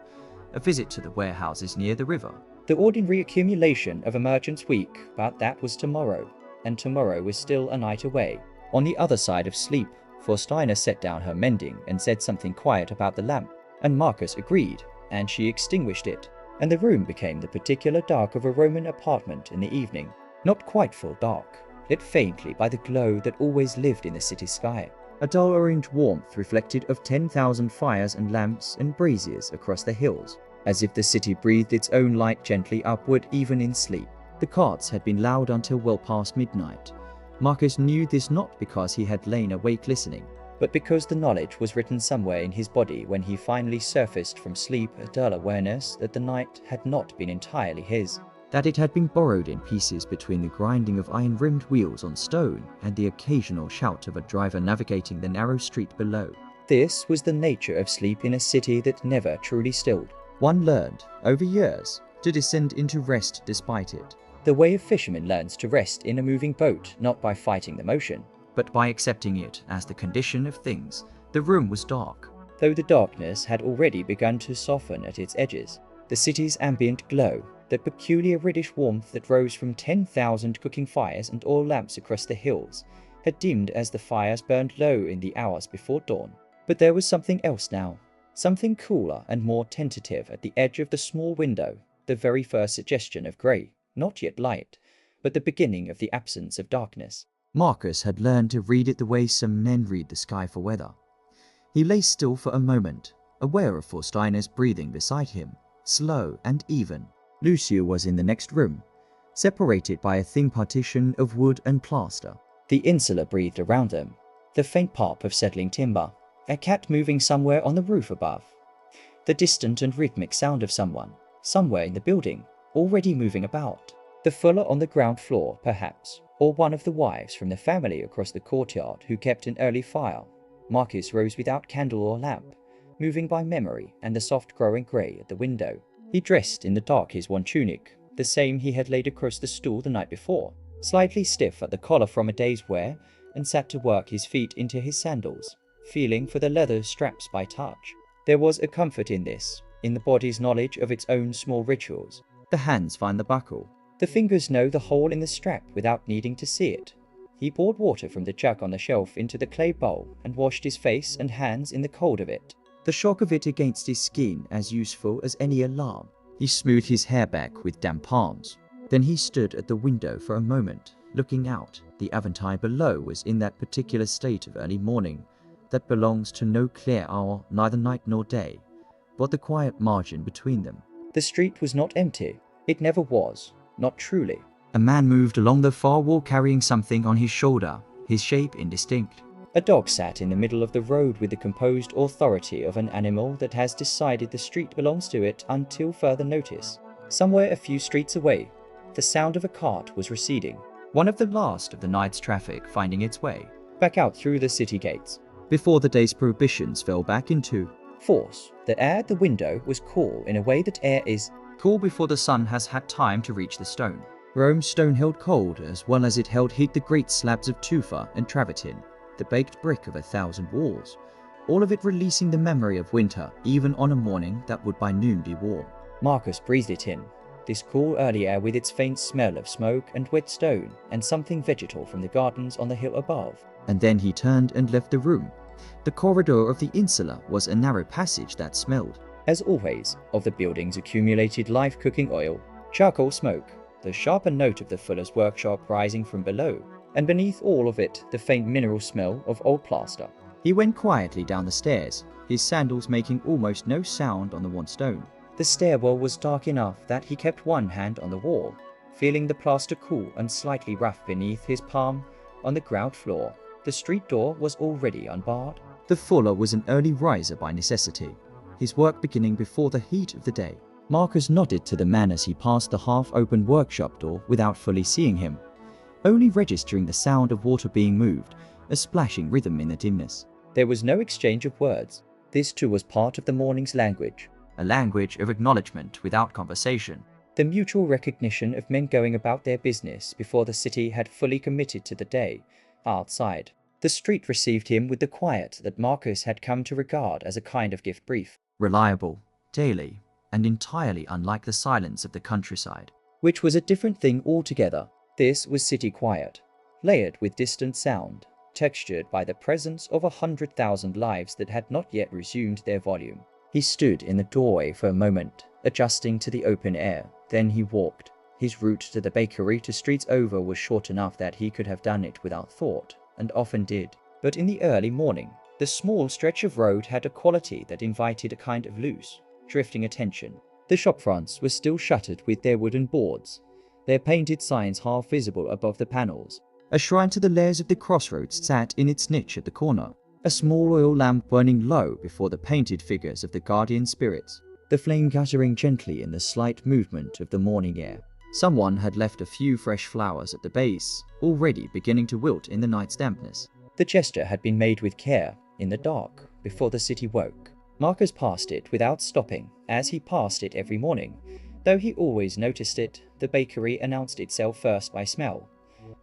a visit to the warehouses near the river, the ordinary accumulation of a merchant's week, but that was tomorrow, and tomorrow was still a night away, on the other side of sleep. For Steiner set down her mending and said something quiet about the lamp, and Marcus agreed, and she extinguished it, and the room became the particular dark of a Roman apartment in the evening, not quite full dark, lit faintly by the glow that always lived in the city sky, a dull orange warmth reflected of 10,000 fires and lamps and braziers across the hills, as if the city breathed its own light gently upward even in sleep. The carts had been loud until well past midnight. Marcus knew this not because he had lain awake listening, but because the knowledge was written somewhere in his body when he finally surfaced from sleep, a dull awareness that the night had not been entirely his, that it had been borrowed in pieces between the grinding of iron-rimmed wheels on stone and the occasional shout of a driver navigating the narrow street below. This was the nature of sleep in a city that never truly stilled. One learned, over years, to descend into rest despite it. The way a fisherman learns to rest in a moving boat, not by fighting the motion, but by accepting it as the condition of things. The room was dark, though the darkness had already begun to soften at its edges. The city's ambient glow, the peculiar reddish warmth that rose from 10,000 cooking fires and oil lamps across the hills, had dimmed as the fires burned low in the hours before dawn. But there was something else now, something cooler and more tentative at the edge of the small window, the very first suggestion of grey, not yet light, but the beginning of the absence of darkness. Marcus had learned to read it the way some men read the sky for weather. He lay still for a moment, aware of Faustina's breathing beside him, slow and even. Lucia was in the next room, separated by a thin partition of wood and plaster. The insula breathed around them, the faint pop of settling timber, a cat moving somewhere on the roof above, the distant and rhythmic sound of someone, somewhere in the building, already moving about. The fuller on the ground floor, perhaps, or one of the wives from the family across the courtyard who kept an early fire. Marcus rose without candle or lamp, moving by memory and the soft growing grey at the window. He dressed in the dark his one tunic, the same he had laid across the stool the night before, slightly stiff at the collar from a day's wear, and sat to work his feet into his sandals, feeling for the leather straps by touch. There was a comfort in this, in the body's knowledge of its own small rituals. The hands find the buckle. The fingers know the hole in the strap without needing to see it. He poured water from the jug on the shelf into the clay bowl and washed his face and hands in the cold of it. The shock of it against his skin as useful as any alarm. He smoothed his hair back with damp palms. Then he stood at the window for a moment, looking out. The Aventine below was in that particular state of early morning that belongs to no clear hour, neither night nor day, but the quiet margin between them. The street was not empty. It never was. Not truly. A man moved along the far wall carrying something on his shoulder, his shape indistinct. A dog sat in the middle of the road with the composed authority of an animal that has decided the street belongs to it until further notice. Somewhere a few streets away, the sound of a cart was receding. One of the last of the night's traffic finding its way back out through the city gates. Before the day's prohibitions fell back into force. The air at the window was cool in a way that air is cool before the sun has had time to reach the stone. Rome's stone held cold as well as it held heat, the great slabs of tufa and travertine, the baked brick of 1,000 walls, all of it releasing the memory of winter, even on a morning that would by noon be warm. Marcus breathed it in, this cool early air with its faint smell of smoke and wet stone and something vegetal from the gardens on the hill above. And then he turned and left the room. The corridor of the insula was a narrow passage that smelled, as always, of the building's accumulated live cooking oil, charcoal smoke, the sharper note of the fuller's workshop rising from below, and beneath all of it the faint mineral smell of old plaster. He went quietly down the stairs, his sandals making almost no sound on the one stone. The stairwell was dark enough that he kept one hand on the wall, feeling the plaster cool and slightly rough beneath his palm. On the ground floor, the street door was already unbarred. The fuller was an early riser by necessity, his work beginning before the heat of the day. Marcus nodded to the man as he passed the half-open workshop door without fully seeing him, only registering the sound of water being moved, a splashing rhythm in the dimness. There was no exchange of words. This too was part of the morning's language. A language of acknowledgement without conversation. The mutual recognition of men going about their business before the city had fully committed to the day. Outside, the street received him with the quiet that Marcus had come to regard as a kind of gift brief. Reliable, daily, and entirely unlike the silence of the countryside. Which was a different thing altogether. This was city quiet, layered with distant sound, textured by the presence of 100,000 lives that had not yet resumed their volume. He stood in the doorway for a moment, adjusting to the open air. Then he walked. His route to the bakery to streets over was short enough that he could have done it without thought, and often did. But in the early morning, the small stretch of road had a quality that invited a kind of loose, drifting attention. The shop fronts were still shuttered with their wooden boards, their painted signs half visible above the panels. A shrine to the Lairs of the Crossroads sat in its niche at the corner, a small oil lamp burning low before the painted figures of the guardian spirits, the flame guttering gently in the slight movement of the morning air. Someone had left a few fresh flowers at the base, already beginning to wilt in the night's dampness. The gesture had been made with care, in the dark, before the city woke. Marcus passed it without stopping, as he passed it every morning, Though he always noticed it, the bakery announced itself first by smell,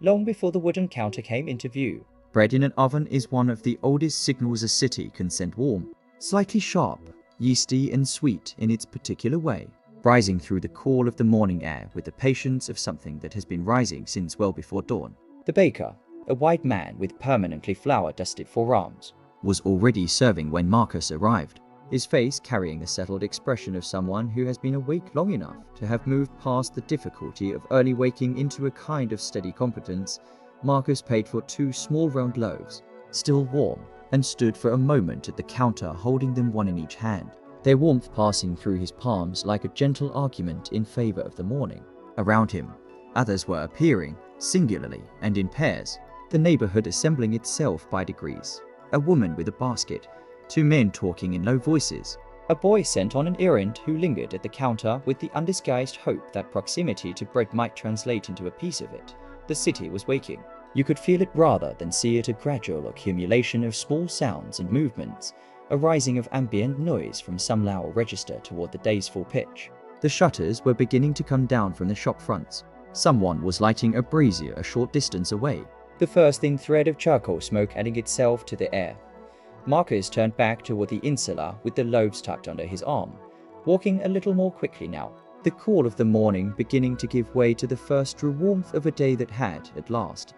long before the wooden counter came into view. Bread in an oven is one of the oldest signals a city can send warm, slightly sharp, yeasty and sweet in its particular way, rising through the cool of the morning air with the patience of something that has been rising since well before dawn. The baker, a white man with permanently flour-dusted forearms, was already serving when Marcus arrived, his face carrying the settled expression of someone who has been awake long enough to have moved past the difficulty of early waking into a kind of steady competence. Marcus paid for 2 small round loaves, still warm, and stood for a moment at the counter holding them one in each hand, their warmth passing through his palms like a gentle argument in favor of the morning. Around him, others were appearing, singularly and in pairs, the neighborhood assembling itself by degrees. A woman with a basket, 2 men talking in low voices, a boy sent on an errand who lingered at the counter with the undisguised hope that proximity to bread might translate into a piece of it. The city was waking. You could feel it rather than see it, a gradual accumulation of small sounds and movements, a rising of ambient noise from some lower register toward the day's full pitch. The shutters were beginning to come down from the shop fronts. Someone was lighting a brazier a short distance away, the first thin thread of charcoal smoke adding itself to the air. Marcus turned back toward the insular with the loaves tucked under his arm, walking a little more quickly now, the cool of the morning beginning to give way to the first true warmth of a day that had, at last,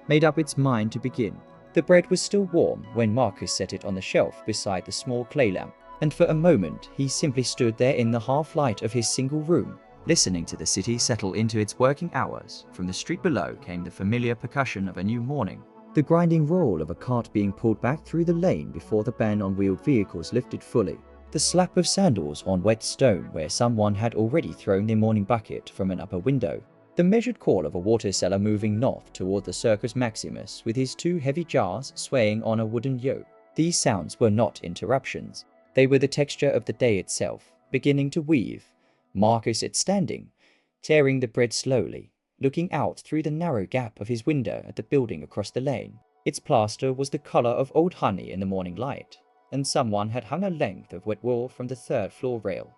made up its mind to begin. The bread was still warm when Marcus set it on the shelf beside the small clay lamp, and for a moment he simply stood there in the half-light of his single room, listening to the city settle into its working hours. From the street below came the familiar percussion of a new morning, the grinding roll of a cart being pulled back through the lane before the ban on wheeled vehicles lifted fully, the slap of sandals on wet stone where someone had already thrown their morning bucket from an upper window, the measured call of a water seller moving north toward the Circus Maximus with his 2 heavy jars swaying on a wooden yoke. These sounds were not interruptions. They were the texture of the day itself, beginning to weave. Marcus sat standing, tearing the bread slowly, looking out through the narrow gap of his window at the building across the lane. Its plaster was the color of old honey in the morning light, and someone had hung a length of wet wool from the 3rd floor rail,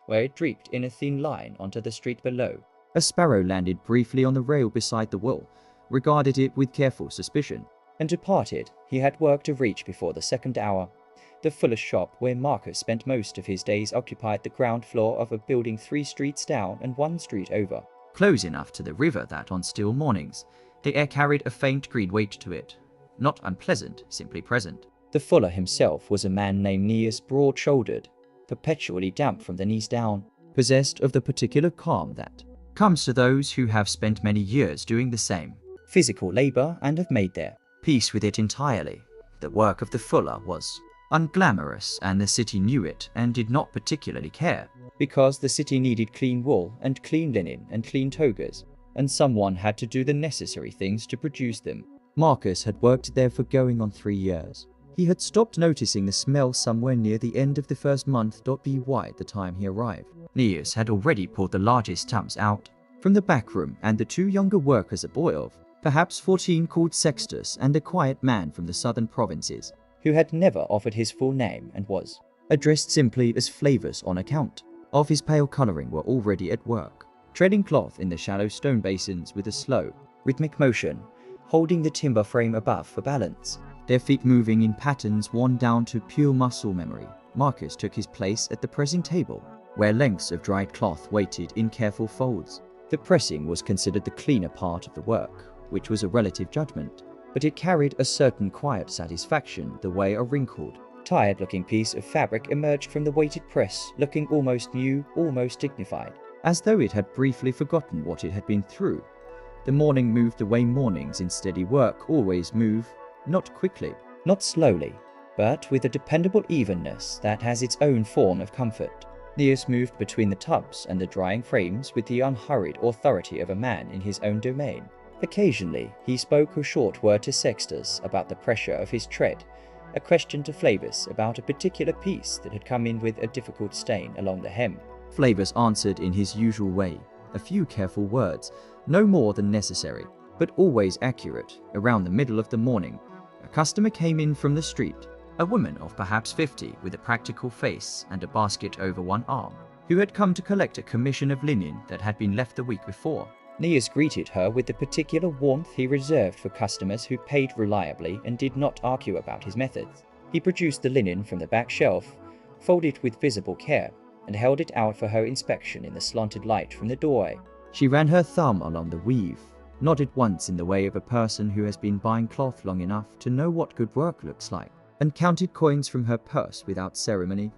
where it dripped in a thin line onto the street below. A sparrow landed briefly on the rail beside the wool, regarded it with careful suspicion, and departed. He had work to reach before the 2nd hour. The fuller's shop where Marcus spent most of his days occupied the ground floor of a building 3 streets down and 1 street over, close enough to the river that on still mornings the air carried a faint green weight to it, not unpleasant, simply present. The fuller himself was a man named Neas, broad-shouldered, perpetually damp from the knees down, possessed of the particular calm that comes to those who have spent many years doing the same physical labor and have made their peace with it entirely. The work of the fuller was unglamorous, and the city knew it and did not particularly care, because the city needed clean wool and clean linen and clean togas, and someone had to do the necessary things to produce them. Marcus had worked there for going on 3 years. He had stopped noticing the smell somewhere near the end of the first month. By the time he arrived, Neas had already pulled the largest tubs out from the back room, and the 2 younger workers, a boy of perhaps 14 called Sextus and a quiet man from the southern provinces, who had never offered his full name and was addressed simply as Flavors on account of his pale coloring, were already at work, treading cloth in the shallow stone basins with a slow, rhythmic motion, holding the timber frame above for balance, their feet moving in patterns worn down to pure muscle memory. Marcus took his place at the pressing table, where lengths of dried cloth waited in careful folds. The pressing was considered the cleaner part of the work, which was a relative judgment, but it carried a certain quiet satisfaction the way a wrinkled, tired-looking piece of fabric emerged from the weighted press, looking almost new, almost dignified, as though it had briefly forgotten what it had been through. The morning moved the way mornings in steady work always move, not quickly, not slowly, but with a dependable evenness that has its own form of comfort. Neas moved between the tubs and the drying frames with the unhurried authority of a man in his own domain. Occasionally, he spoke a short word to Sextus about the pressure of his tread, a question to Flavus about a particular piece that had come in with a difficult stain along the hem. Flavus answered in his usual way, a few careful words, no more than necessary, but always accurate. Around the middle of the morning, a customer came in from the street, a woman of perhaps 50 with a practical face and a basket over one arm. who had come to collect a commission of linen that had been left the week before. Nias greeted her with the particular warmth he reserved for customers who paid reliably and did not argue about his methods. He produced the linen from the back shelf, folded with visible care, and held it out for her inspection in the slanted light from the doorway. She ran her thumb along the weave, nodded once in the way of a person who has been buying cloth long enough to know what good work looks like, and counted coins from her purse without ceremony.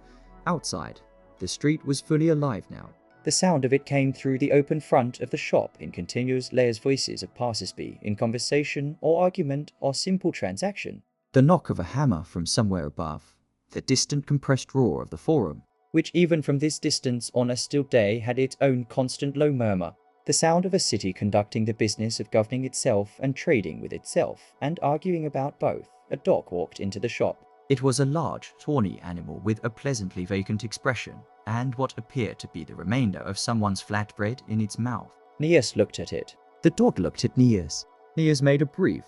Outside, the street was fully alive now. The sound of it came through the open front of the shop in continuous layers voices of passers-by in conversation or argument or simple transaction. The knock of a hammer from somewhere above, the distant compressed roar of the forum, which even from this distance on a still day had its own constant low murmur. The sound of a city conducting the business of governing itself and trading with itself, and arguing about both. A dog walked into the shop. It was a large, tawny animal with a pleasantly vacant expression, and what appeared to be the remainder of someone's flatbread in its mouth. Nias looked at it. The dog looked at Nias. Nias made a brief,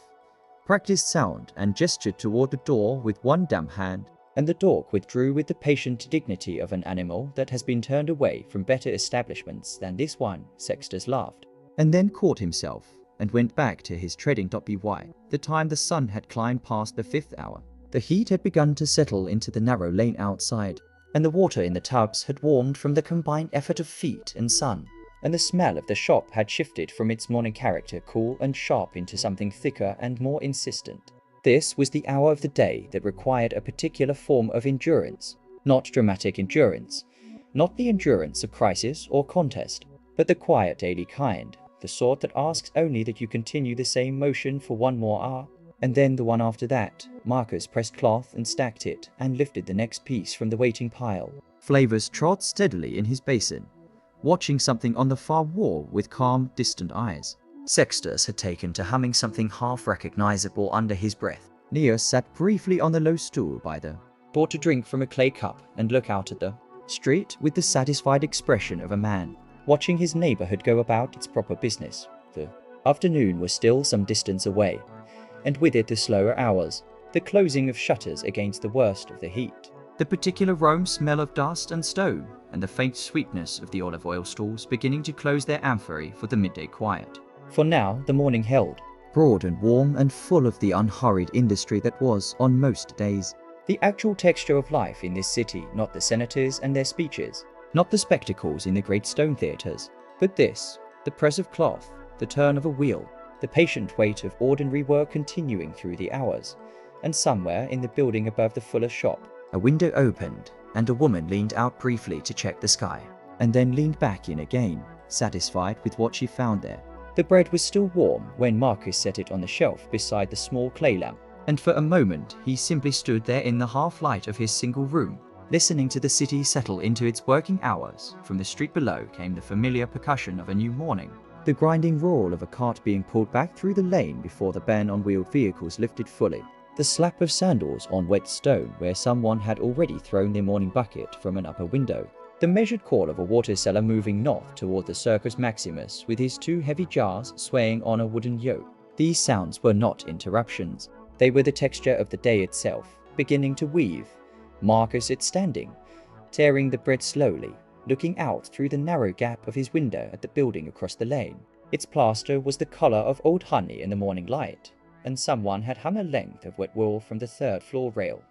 practiced sound and gestured toward the door with one damp hand, and the dog withdrew with the patient dignity of an animal that has been turned away from better establishments than this one. Sextus laughed, and then caught himself and went back to his treading. By the time the sun had climbed past the 5th hour, the heat had begun to settle into the narrow lane outside, and the water in the tubs had warmed from the combined effort of feet and sun, and the smell of the shop had shifted from its morning character cool and sharp into something thicker and more insistent. This was the hour of the day that required a particular form of endurance, not dramatic endurance, not the endurance of crisis or contest, but the quiet daily kind, the sort that asks only that you continue the same motion for one more hour, and then the one after that. Marcus pressed cloth and stacked it, and lifted the next piece from the waiting pile. Flavors trod steadily in his basin, watching something on the far wall with calm, distant eyes. Sextus had taken to humming something half recognizable under his breath. Nias sat briefly on the low stool by the bought a drink from a clay cup and looked out at the street with the satisfied expression of a man watching his neighborhood go about its proper business. The afternoon was still some distance away, and with it the slower hours, the closing of shutters against the worst of the heat, the particular Rome smell of dust and stone, and the faint sweetness of the olive oil stalls beginning to close their amphorae for the midday quiet. For now the morning held, broad and warm and full of the unhurried industry that was on most days. The actual texture of life in this city, not the senators and their speeches, not the spectacles in the great stone theatres, but this, the press of cloth, the turn of a wheel, the patient weight of ordinary work continuing through the hours. And somewhere in the building above the fuller's shop, a window opened, and a woman leaned out briefly to check the sky, and then leaned back in again, satisfied with what she found there. The bread was still warm when Marcus set it on the shelf beside the small clay lamp, and for a moment he simply stood there in the half-light of his single room, listening to the city settle into its working hours. From the street below came the familiar percussion of a new morning, the grinding roar of a cart being pulled back through the lane before the ban on wheeled vehicles lifted fully, the slap of sandals on wet stone where someone had already thrown their morning bucket from an upper window, the measured call of a water seller moving north toward the Circus Maximus with his 2 heavy jars swaying on a wooden yoke. These sounds were not interruptions. They were the texture of the day itself, beginning to weave. Marcus it standing, tearing the bread slowly, looking out through the narrow gap of his window at the building across the lane. Its plaster was the color of old honey in the morning light, and someone had hung a length of wet wool from the 3rd floor rail,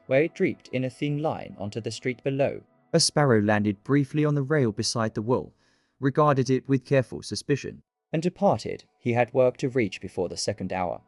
where it dripped in a thin line onto the street below. A sparrow landed briefly on the rail beside the wool, regarded it with careful suspicion, and departed. He had work to reach before the 2nd hour.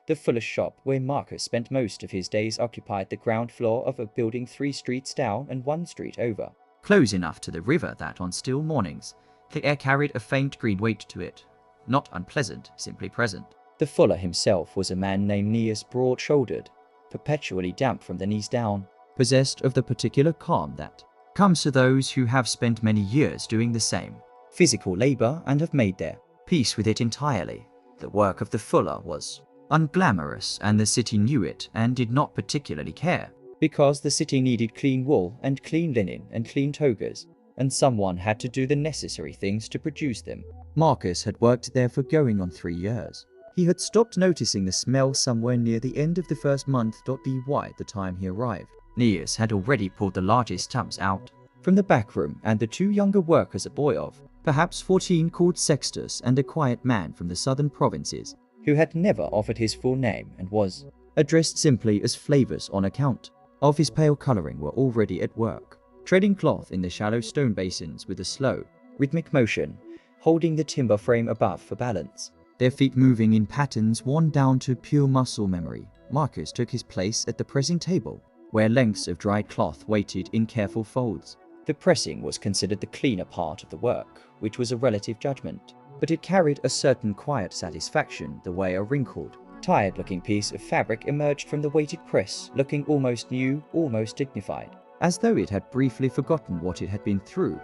The fuller's shop, where Marcus spent most of his days, occupied the ground floor of a building 3 streets down and 1 street over, close enough to the river that on still mornings the air carried a faint green weight to it, not unpleasant, simply present. The fuller himself was a man named Nias, broad-shouldered, perpetually damp from the knees down, possessed of the particular calm that comes to those who have spent many years doing the same physical labor and have made their peace with it entirely. The work of the fuller was unglamorous, and the city knew it and did not particularly care, because the city needed clean wool and clean linen and clean togas, and someone had to do the necessary things to produce them. Marcus had worked there for going on 3 years. He had stopped noticing the smell somewhere near the end of the first month. By the time he arrived, Nias had already pulled the largest tubs out, From the back room, and the two younger workers, a boy of perhaps 14 called Sextus, and a quiet man from the southern provinces, who had never offered his full name and was addressed simply as Flavors on account of his pale coloring, were already at work, treading cloth in the shallow stone basins with a slow, rhythmic motion, holding the timber frame above for balance, their feet moving in patterns worn down to pure muscle memory. Marcus took his place at the pressing table, where lengths of dried cloth waited in careful folds. The pressing was considered the cleaner part of the work, which was a relative judgment, but it carried a certain quiet satisfaction the way a wrinkled, tired-looking piece of fabric emerged from the weighted press, looking almost new, almost dignified, as though it had briefly forgotten what it had been through.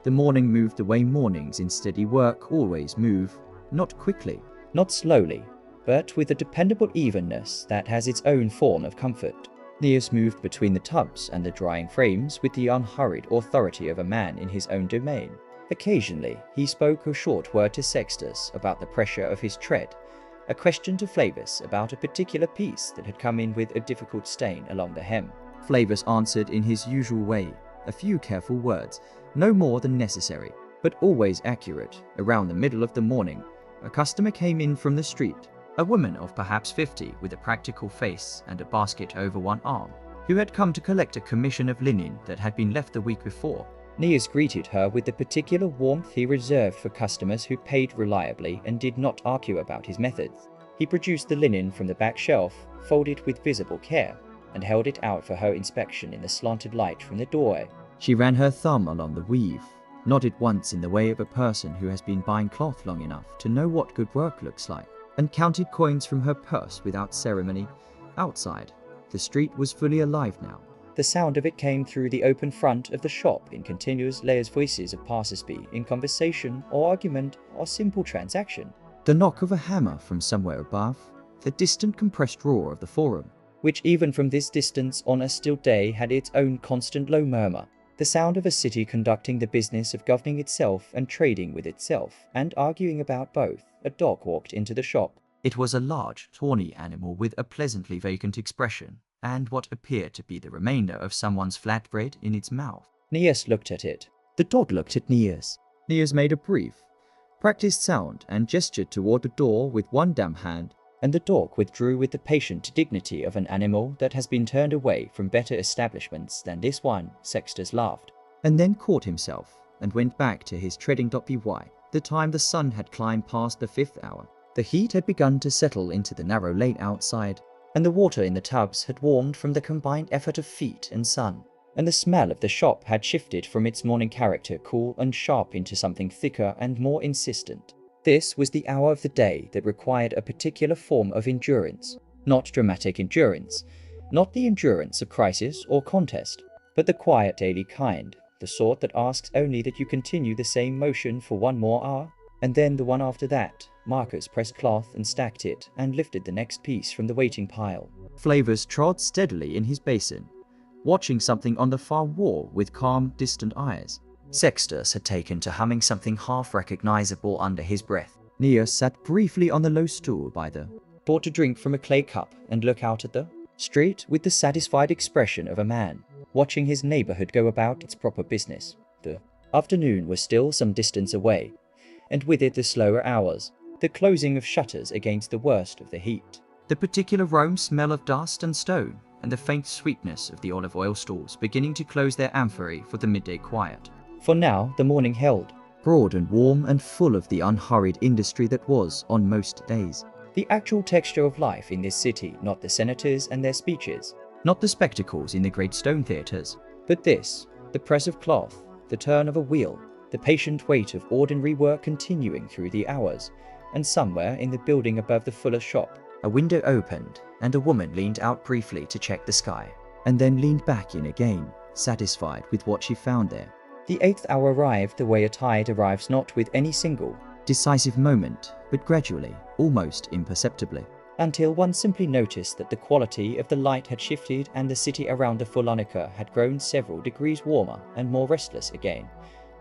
The morning moved the way mornings in steady work always move, not quickly, not slowly, but with a dependable evenness that has its own form of comfort. Neas moved between the tubs and the drying frames with the unhurried authority of a man in his own domain. Occasionally, he spoke a short word to Sextus about the pressure of his tread, a question to Flavus about a particular piece that had come in with a difficult stain along the hem. Flavus answered in his usual way, a few careful words, no more than necessary, but always accurate. Around the middle of the morning, a customer came in from the street, a woman of perhaps 50 with a practical face and a basket over one arm, who had come to collect a commission of linen that had been left the week before. Neas greeted her with the particular warmth he reserved for customers who paid reliably and did not argue about his methods. He produced the linen from the back shelf, folded with visible care, and held it out for her inspection in the slanted light from the doorway. She ran her thumb along the weave, nodded once in the way of a person who has been buying cloth long enough to know what good work looks like, and counted coins from her purse without ceremony. Outside, the street was fully alive now. The sound of it came through the open front of the shop in continuous layers voices of passers-by in conversation or argument or simple transaction. The knock of a hammer from somewhere above, the distant compressed roar of the forum, which even from this distance on a still day had its own constant low murmur. The sound of a city conducting the business of governing itself and trading with itself, and arguing about both. A dog walked into the shop. It was a large, tawny animal with a pleasantly vacant expression, and what appeared to be the remainder of someone's flatbread in its mouth. Neas looked at it. The dog looked at Neas. Neas made a brief, practiced sound and gestured toward the door with one damp hand, and the dog withdrew with the patient dignity of an animal that has been turned away from better establishments than this one. Sextus laughed, and then caught himself, and went back to his treading. By the time the sun had climbed past the 5th hour, the heat had begun to settle into the narrow lane outside, and the water in the tubs had warmed from the combined effort of feet and sun, and the smell of the shop had shifted from its morning character cool and sharp into something thicker and more insistent. This was the hour of the day that required a particular form of endurance, not dramatic endurance, not the endurance of crisis or contest, but the quiet daily kind, the sort that asks only that you continue the same motion for one more hour, and then the one after that. Marcus pressed cloth and stacked it, and lifted the next piece from the waiting pile. Flavors trod steadily in his basin, watching something on the far wall with calm, distant eyes. Sextus had taken to humming something half-recognizable under his breath. Neas sat briefly on the low stool by the bought a drink from a clay cup and looked out at the street with the satisfied expression of a man watching his neighborhood go about its proper business. The afternoon was still some distance away, and with it the slower hours, the closing of shutters against the worst of the heat, the particular Rome smell of dust and stone, and the faint sweetness of the olive oil stalls beginning to close their amphorae for the midday quiet. For now the morning held, broad and warm and full of the unhurried industry that was on most days. The actual texture of life in this city, not the senators and their speeches, not the spectacles in the great stone theatres, but this, the press of cloth, the turn of a wheel, the patient weight of ordinary work continuing through the hours. And somewhere in the building above the fuller's shop, a window opened, and a woman leaned out briefly to check the sky, and then leaned back in again, satisfied with what she found there. The 8th hour arrived the way a tide arrives, not with any single, decisive moment, but gradually, almost imperceptibly, until one simply noticed that the quality of the light had shifted and the city around the Fullonica had grown several degrees warmer and more restless again.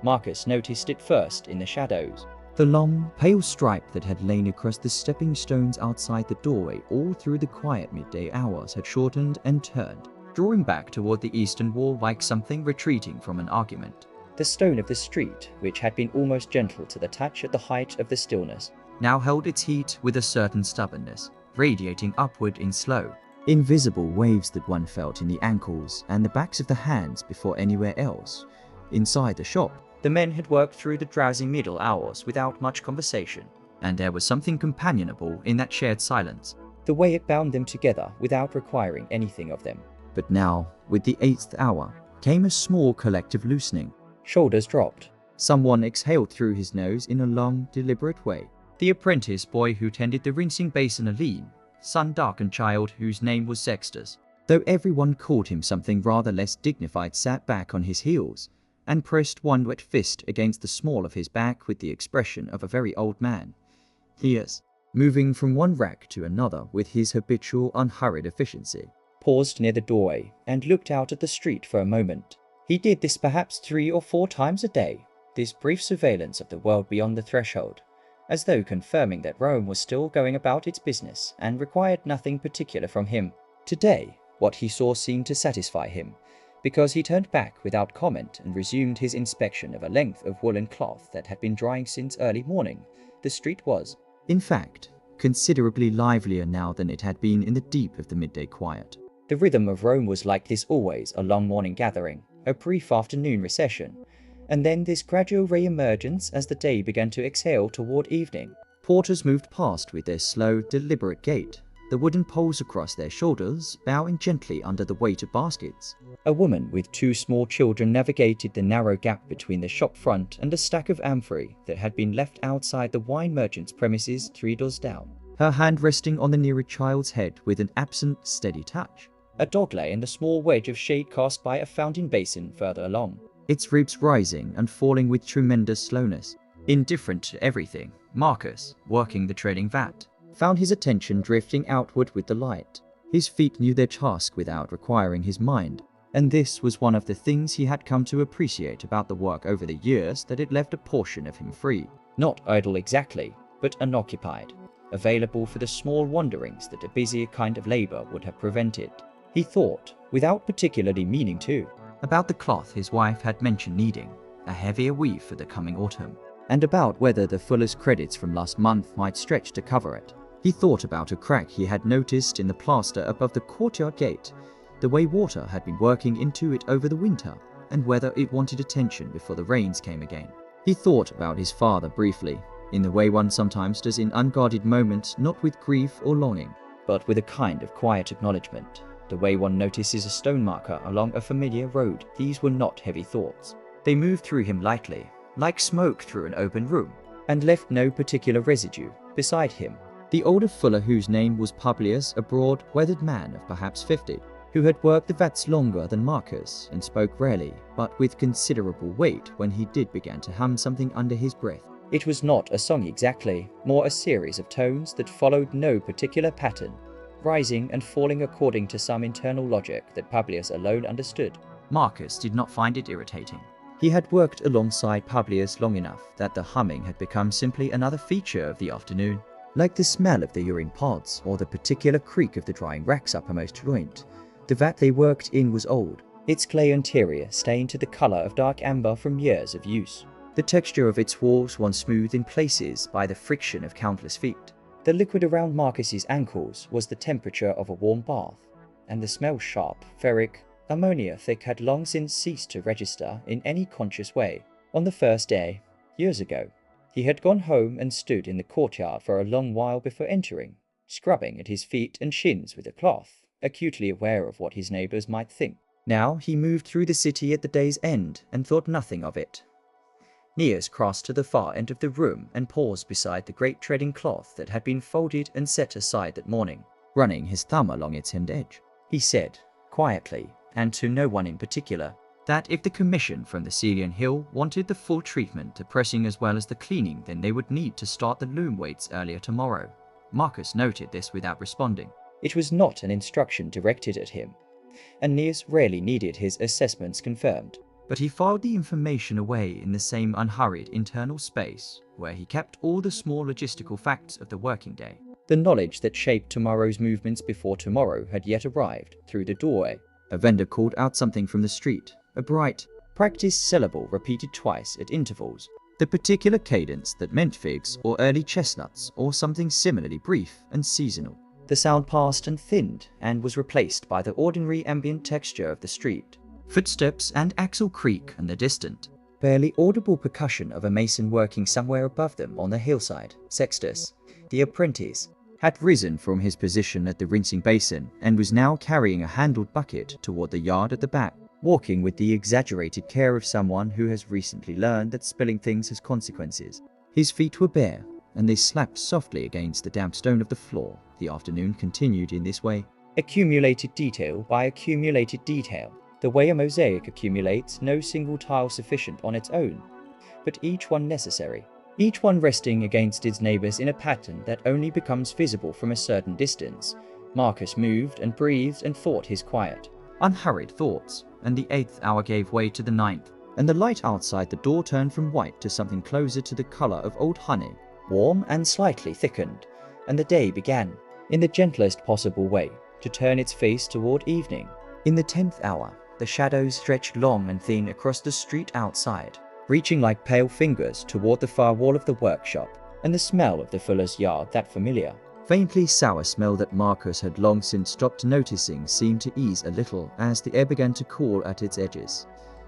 Marcus noticed it first in the shadows. The long, pale stripe that had lain across the stepping stones outside the doorway all through the quiet midday hours had shortened and turned, drawing back toward the eastern wall like something retreating from an argument. The stone of the street, which had been almost gentle to the touch at the height of the stillness, now held its heat with a certain stubbornness, radiating upward in slow, invisible waves that one felt in the ankles and the backs of the hands before anywhere else. Inside the shop, the men had worked through the drowsy middle hours without much conversation, and there was something companionable in that shared silence. the way it bound them together without requiring anything of them. But now, with the 8th hour, came a small collective loosening. Shoulders dropped. Someone exhaled through his nose in a long, deliberate way. The apprentice boy who tended the rinsing basin, a lean, sun-darkened child whose name was Sextus. Though everyone called him something rather less dignified, sat back on his heels and pressed one wet fist against the small of his back with the expression of a very old man. Yes, moving from one rack to another with his habitual unhurried efficiency. Paused near the doorway and looked out at the street for a moment. He did this perhaps 3 or 4 times a day, this brief surveillance of the world beyond the threshold, as though confirming that Rome was still going about its business and required nothing particular from him. Today, what he saw seemed to satisfy him, because he turned back without comment and resumed his inspection of a length of woolen cloth that had been drying since early morning. The street was, in fact, considerably livelier now than it had been in the deep of the midday quiet. The rhythm of Rome was like this always: a long morning gathering, a brief afternoon recession, and then this gradual re-emergence as the day began to exhale toward evening. Porters moved past with their slow, deliberate gait, the wooden poles across their shoulders, bowing gently under the weight of baskets. A woman with 2 small children navigated the narrow gap between the shop front and a stack of amphorae that had been left outside the wine merchant's premises 3 doors down, her hand resting on the nearer child's head with an absent, steady touch. A dog lay in the small wedge of shade cast by a fountain basin further along, its ribs rising and falling with tremendous slowness. Indifferent to everything, Marcus, working the treading vat, found his attention drifting outward with the light. His feet knew their task without requiring his mind, and this was one of the things he had come to appreciate about the work over the years, that it left a portion of him free. Not idle exactly, but unoccupied, available for the small wanderings that a busier kind of labor would have prevented. He thought, without particularly meaning to, about the cloth his wife had mentioned needing, a heavier weave for the coming autumn, and about whether the fuller's credits from last month might stretch to cover it. He thought about a crack he had noticed in the plaster above the courtyard gate, the way water had been working into it over the winter, and whether it wanted attention before the rains came again. He thought about his father briefly, in the way one sometimes does in unguarded moments, not with grief or longing, but with a kind of quiet acknowledgement, the way one notices a stone marker along a familiar road. These were not heavy thoughts. They moved through him lightly, like smoke through an open room, and left no particular residue beside him. The older fuller, whose name was Publius, a broad, weathered man of perhaps 50, who had worked the vats longer than Marcus and spoke rarely, but with considerable weight when he did, began to hum something under his breath. It was not a song exactly, more a series of tones that followed no particular pattern, rising and falling according to some internal logic that Publius alone understood. Marcus did not find it irritating. He had worked alongside Publius long enough that the humming had become simply another feature of the afternoon, like the smell of the urine pods or the particular creak of the drying rack's uppermost joint. The vat they worked in was old, its clay interior stained to the color of dark amber from years of use, the texture of its walls once smooth in places by the friction of countless feet. The liquid around Marcus's ankles was the temperature of a warm bath, and the smell, sharp, ferric, ammonia-thick, had long since ceased to register in any conscious way. On the first day, years ago, he had gone home and stood in the courtyard for a long while before entering, scrubbing at his feet and shins with a cloth, acutely aware of what his neighbors might think. Now he moved through the city at the day's end and thought nothing of it. Niers crossed to the far end of the room and paused beside the great treading cloth that had been folded and set aside that morning, running his thumb along its end edge. He said, quietly, and to no one in particular, that if the commission from the Celian Hill wanted the full treatment, the pressing as well as the cleaning, then they would need to start the loom weights earlier tomorrow. Marcus noted this without responding. It was not an instruction directed at him, and Niers rarely needed his assessments confirmed. But he filed the information away in the same unhurried internal space where he kept all the small logistical facts of the working day. The knowledge that shaped tomorrow's movements before tomorrow had yet arrived through the doorway. A vendor called out something from the street, a bright, practiced syllable repeated twice at intervals. the particular cadence that meant figs or early chestnuts or something similarly brief and seasonal. The sound passed and thinned and was replaced by the ordinary ambient texture of the street. Footsteps and axle creak in the distant. Barely audible percussion of a mason working somewhere above them on the hillside. Sextus, the apprentice, had risen from his position at the rinsing basin and was now carrying a handled bucket toward the yard at the back, walking with the exaggerated care of someone who has recently learned that spilling things has consequences. His feet were bare, and they slapped softly against the damp stone of the floor. The afternoon continued in this way. Accumulated detail by accumulated detail. The way a mosaic accumulates, no single tile sufficient on its own, but each one necessary. Each one resting against its neighbors in a pattern that only becomes visible from a certain distance. Marcus moved and breathed and thought his quiet, unhurried thoughts, and the 8th hour gave way to the 9th, and the light outside the door turned from white to something closer to the color of old honey. Warm and slightly thickened, and the day began, in the gentlest possible way, to turn its face toward evening. In the 10th hour, the shadows stretched long and thin across the street outside, reaching like pale fingers toward the far wall of the workshop, and the smell of the fuller's yard, that familiar, faintly sour smell that Marcus had long since stopped noticing, seemed to ease a little as the air began to cool at its edges.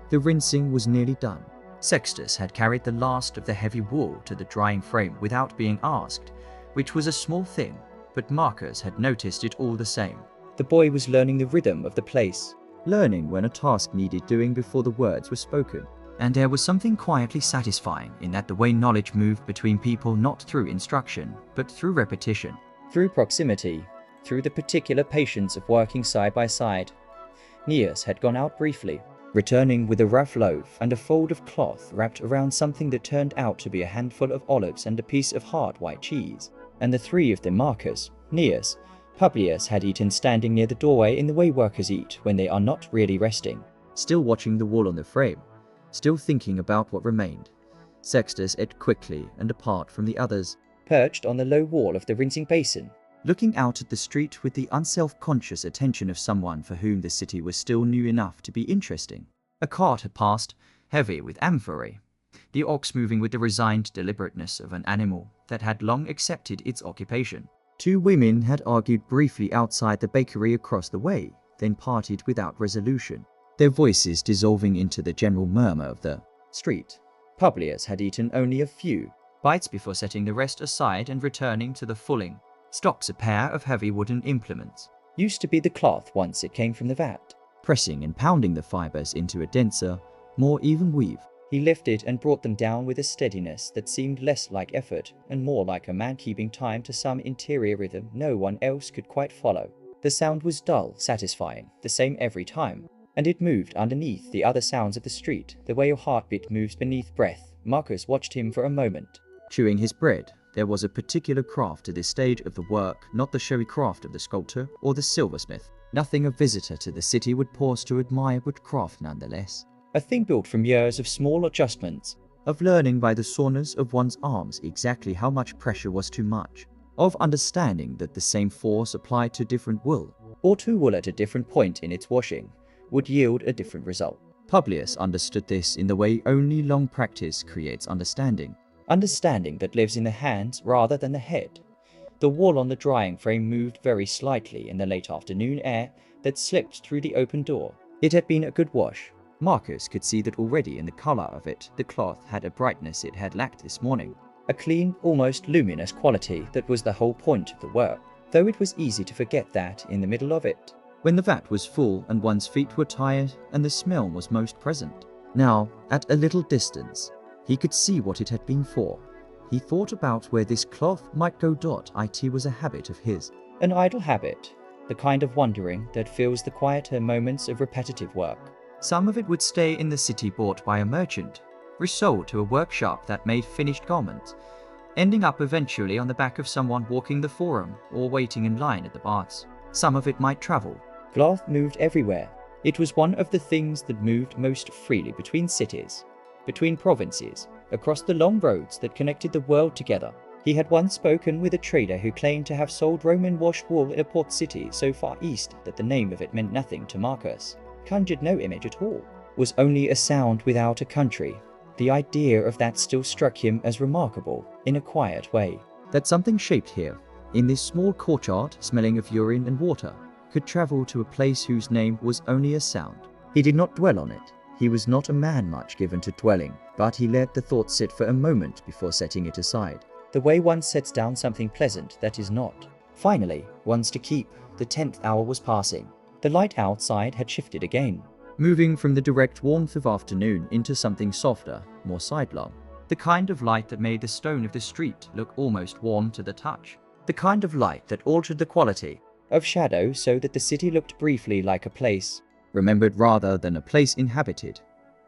The rinsing was nearly done. Sextus had carried the last of the heavy wool to the drying frame without being asked, which was a small thing, but Marcus had noticed it all the same. The boy was learning the rhythm of the place, learning when a task needed doing before the words were spoken. And there was something quietly satisfying in that, the way knowledge moved between people not through instruction, but through repetition. Through proximity, through the particular patience of working side by side. Neas had gone out briefly, returning with a rough loaf and a fold of cloth wrapped around something that turned out to be a handful of olives and a piece of hard white cheese. And the three of them, Marcus, Neas, Publius, had eaten standing near the doorway in the way workers eat when they are not really resting. Still watching the wall on the frame, still thinking about what remained, Sextus ate quickly and apart from the others, perched on the low wall of the rinsing basin, looking out at the street with the unself-conscious attention of someone for whom the city was still new enough to be interesting. A cart had passed, heavy with amphorae, the ox moving with the resigned deliberateness of an animal that had long accepted its occupation. Two women had argued briefly outside the bakery across the way, then parted without resolution, their voices dissolving into the general murmur of the street. Publius had eaten only a few bites before setting the rest aside and returning to the fulling. Stocks a pair of heavy wooden implements. Used to be the cloth once it came from the vat. Pressing and pounding the fibers into a denser, more even weave. He lifted and brought them down with a steadiness that seemed less like effort and more like a man keeping time to some interior rhythm no one else could quite follow. The sound was dull, satisfying, the same every time, and it moved underneath the other sounds of the street, the way your heartbeat moves beneath breath. Marcus watched him for a moment. Chewing his bread, there was a particular craft to this stage of the work, not the showy craft of the sculptor or the silversmith. Nothing a visitor to the city would pause to admire, but craft nonetheless. A thing built from years of small adjustments, of learning by the soreness of one's arms exactly how much pressure was too much, of understanding that the same force applied to different wool, or to wool at a different point in its washing, would yield a different result. Publius understood this in the way only long practice creates understanding. Understanding that lives in the hands rather than the head. The wool on the drying frame moved very slightly in the late afternoon air that slipped through the open door. It had been a good wash. Marcus could see that already in the color of it. The cloth had a brightness it had lacked this morning. A clean, almost luminous quality that was the whole point of the work, though it was easy to forget that in the middle of it. When the vat was full and one's feet were tired and the smell was most present. Now, at a little distance, he could see what it had been for. He thought about where this cloth might go. It was a habit of his. An idle habit, the kind of wandering that fills the quieter moments of repetitive work. Some of it would stay in the city, bought by a merchant, resold to a workshop that made finished garments, ending up eventually on the back of someone walking the forum or waiting in line at the baths. Some of it might travel. Cloth moved everywhere. It was one of the things that moved most freely between cities, between provinces, across the long roads that connected the world together. He had once spoken with a trader who claimed to have sold Roman washed wool in a port city so far east that the name of it meant nothing to Marcus, conjured no image at all, was only a sound without a country. The idea of that still struck him as remarkable, in a quiet way. That something shaped here, in this small courtyard smelling of urine and water, could travel to a place whose name was only a sound. He did not dwell on it. He was not a man much given to dwelling, but he let the thought sit for a moment before setting it aside. The way one sets down something pleasant that is not. Finally, one's to keep. The 10th hour was passing. The light outside had shifted again, moving from the direct warmth of afternoon into something softer, more sidelong. The kind of light that made the stone of the street look almost warm to the touch. The kind of light that altered the quality of shadow so that the city looked briefly like a place remembered rather than a place inhabited.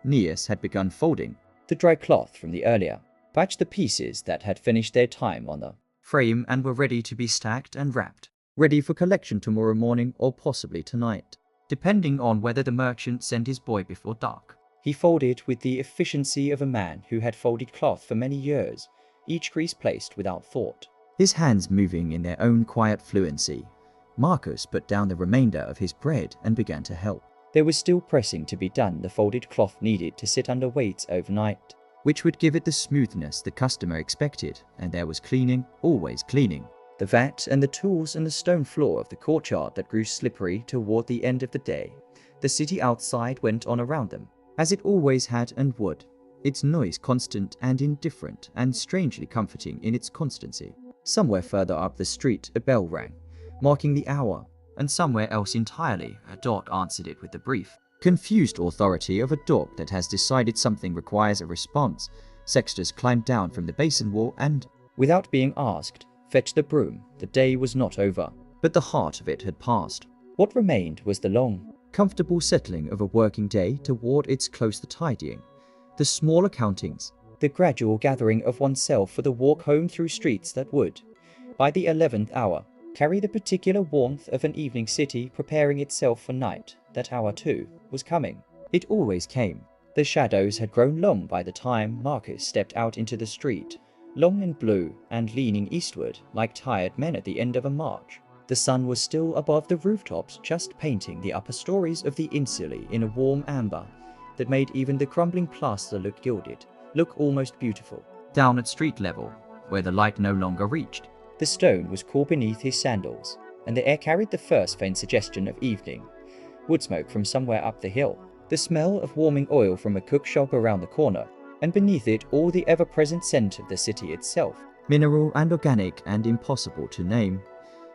Aeneas had begun folding the dry cloth from the earlier, patched the pieces that had finished their time on the frame and were ready to be stacked and wrapped, ready for collection tomorrow morning or possibly tonight, depending on whether the merchant sent his boy before dark. He folded with the efficiency of a man who had folded cloth for many years, each crease placed without thought, his hands moving in their own quiet fluency. Marcus put down the remainder of his bread and began to help. There was still pressing to be done. The folded cloth needed to sit under weights overnight, which would give it the smoothness the customer expected, and there was cleaning, always cleaning. The vat and the tools and the stone floor of the courtyard that grew slippery toward the end of the day. The city outside went on around them, as it always had and would, its noise constant and indifferent and strangely comforting in its constancy. Somewhere further up the street a bell rang, marking the hour, and somewhere else entirely a dog answered it with the brief, confused authority of a dog that has decided something requires a response. Sextus climbed down from the basin wall and, without being asked, fetched the broom. The day was not over, but the heart of it had passed. What remained was the long, comfortable settling of a working day toward its closer tidying, the small accountings, the gradual gathering of oneself for the walk home through streets that would, by the 11th hour, carry the particular warmth of an evening city preparing itself for night. That hour, too, was coming. It always came. The shadows had grown long by the time Marcus stepped out into the street, long and blue and leaning eastward like tired men at the end of a march. The sun was still above the rooftops, just painting the upper stories of the insulae in a warm amber that made even the crumbling plaster look gilded, look almost beautiful. Down at street level, where the light no longer reached, the stone was cool beneath his sandals, and the air carried the first faint suggestion of evening. Wood smoke from somewhere up the hill, the smell of warming oil from a cook shop around the corner, and beneath it all the ever-present scent of the city itself. Mineral and organic and impossible to name.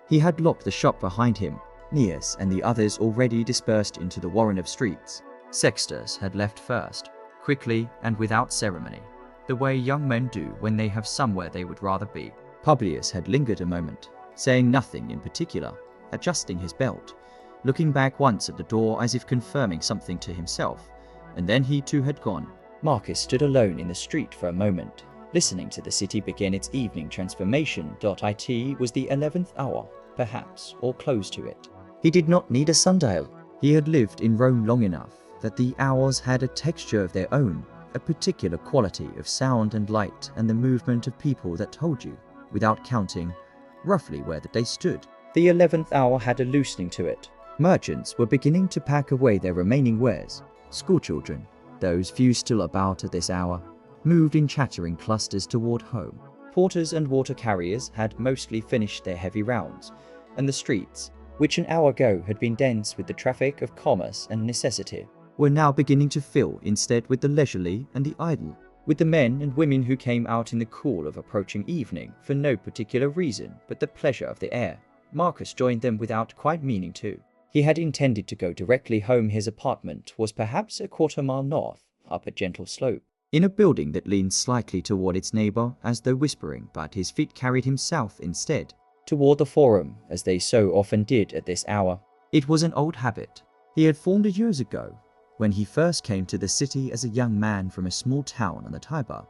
He had locked the shop behind him, Aeneas and the others already dispersed into the warren of streets. Sextus had left first, quickly and without ceremony, the way young men do when they have somewhere they would rather be. Publius had lingered a moment, saying nothing in particular, adjusting his belt, looking back once at the door as if confirming something to himself, and then he too had gone. Marcus stood alone in the street for a moment, listening to the city begin its evening transformation. It was the 11th hour, perhaps, or close to it. He did not need a sundial. He had lived in Rome long enough that the hours had a texture of their own, a particular quality of sound and light and the movement of people that told you, without counting, roughly where the day stood. The 11th hour had a loosening to it. Merchants were beginning to pack away their remaining wares. Schoolchildren, those few still about at this hour, moved in chattering clusters toward home. Porters and water carriers had mostly finished their heavy rounds, and the streets, which an hour ago had been dense with the traffic of commerce and necessity, were now beginning to fill instead with the leisurely and the idle, with the men and women who came out in the cool of approaching evening for no particular reason but the pleasure of the air. Marcus joined them without quite meaning to. He had intended to go directly home. His apartment was perhaps a quarter-mile north, up a gentle slope, in a building that leaned slightly toward its neighbor as though whispering, but his feet carried him south instead, toward the Forum, as they so often did at this hour. It was an old habit he had formed years ago, when he first came to the city as a young man from a small town on the Tiber,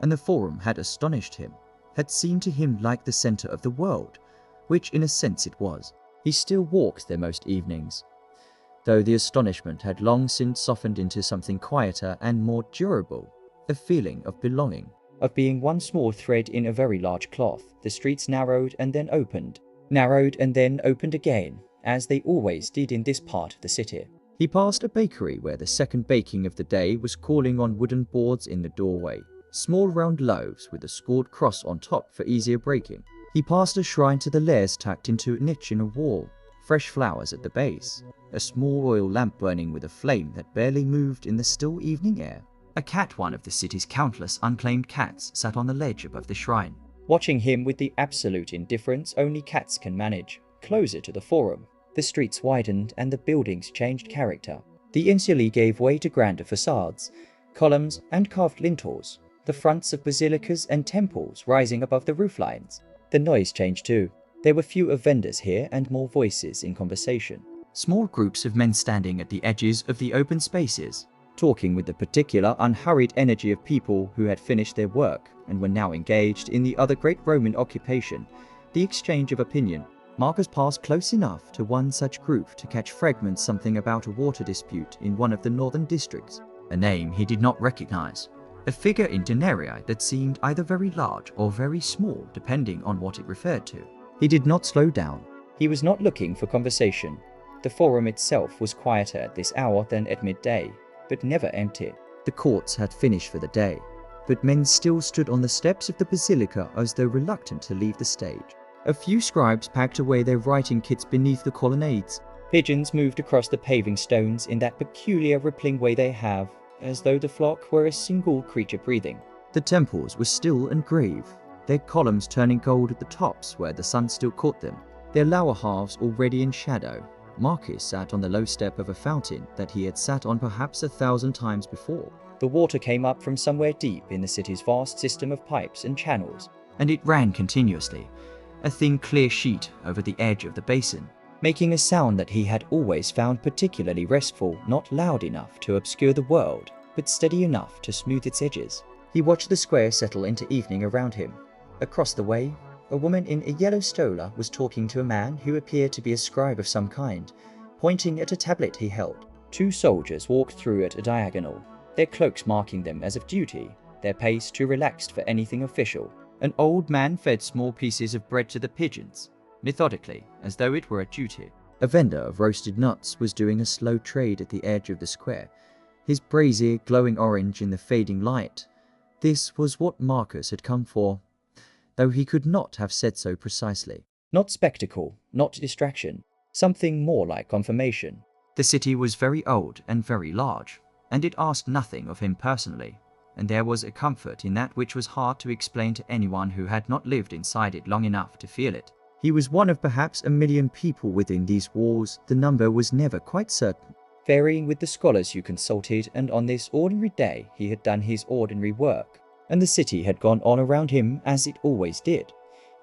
and the Forum had astonished him, had seemed to him like the center of the world, which in a sense it was. He still walked there most evenings, though the astonishment had long since softened into something quieter and more durable, a feeling of belonging. Of being one small thread in a very large cloth, the streets narrowed and then opened. Narrowed and then opened again, as they always did in this part of the city. He passed a bakery where the second baking of the day was calling on wooden boards in the doorway. Small round loaves with a scored cross on top for easier breaking. He passed a shrine to the lairs tacked into a niche in a wall. Fresh flowers at the base. A small oil lamp burning with a flame that barely moved in the still evening air. A cat, one of the city's countless unclaimed cats, sat on the ledge above the shrine. Watching him with the absolute indifference only cats can manage. Closer to the forum, the streets widened and the buildings changed character. The insulae gave way to grander facades, columns and carved lintels, the fronts of basilicas and temples rising above the rooflines. The noise changed too. There were fewer vendors here and more voices in conversation. Small groups of men standing at the edges of the open spaces, talking with the particular unhurried energy of people who had finished their work and were now engaged in the other great Roman occupation, the exchange of opinion. Marcus passed close enough to one such group to catch fragments something about a water dispute in one of the northern districts. A name he did not recognize. A figure in denarii that seemed either very large or very small depending on what it referred to. He did not slow down. He was not looking for conversation. The forum itself was quieter at this hour than at midday, but never empty. The courts had finished for the day, but men still stood on the steps of the basilica as though reluctant to leave the stage. A few scribes packed away their writing kits beneath the colonnades. Pigeons moved across the paving stones in that peculiar rippling way they have, as though the flock were a single creature breathing. The temples were still and grave, their columns turning gold at the tops where the sun still caught them, their lower halves already in shadow. Marcus sat on the low step of a fountain that he had sat on perhaps 1,000 times before. The water came up from somewhere deep in the city's vast system of pipes and channels, and it ran continuously, a thin clear sheet over the edge of the basin, making a sound that he had always found particularly restful, not loud enough to obscure the world, but steady enough to smooth its edges. He watched the square settle into evening around him. Across the way, a woman in a yellow stola was talking to a man who appeared to be a scribe of some kind, pointing at a tablet he held. Two soldiers walked through at a diagonal, their cloaks marking them as of duty, their pace too relaxed for anything official. An old man fed small pieces of bread to the pigeons, methodically, as though it were a duty. A vendor of roasted nuts was doing a slow trade at the edge of the square, his brazier glowing orange in the fading light. This was what Marcus had come for, though he could not have said so precisely. Not spectacle, not distraction, something more like confirmation. The city was very old and very large, and it asked nothing of him personally, and there was a comfort in that which was hard to explain to anyone who had not lived inside it long enough to feel it. He was one of perhaps 1 million people within these walls. The number was never quite certain, varying with the scholars who consulted, and on this ordinary day he had done his ordinary work, and the city had gone on around him as it always did,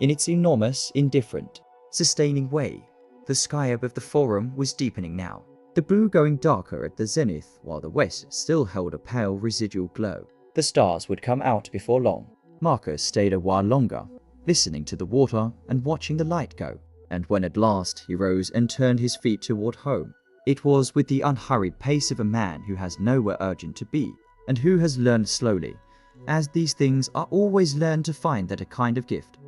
in its enormous, indifferent, sustaining way. The sky above the forum was deepening now, the blue going darker at the zenith, while the west still held a pale residual glow. The stars would come out before long. Marcus stayed a while longer, listening to the water and watching the light go, and when at last he rose and turned his feet toward home, it was with the unhurried pace of a man who has nowhere urgent to be, and who has learned slowly, as these things are always learned, to find that a kind of gift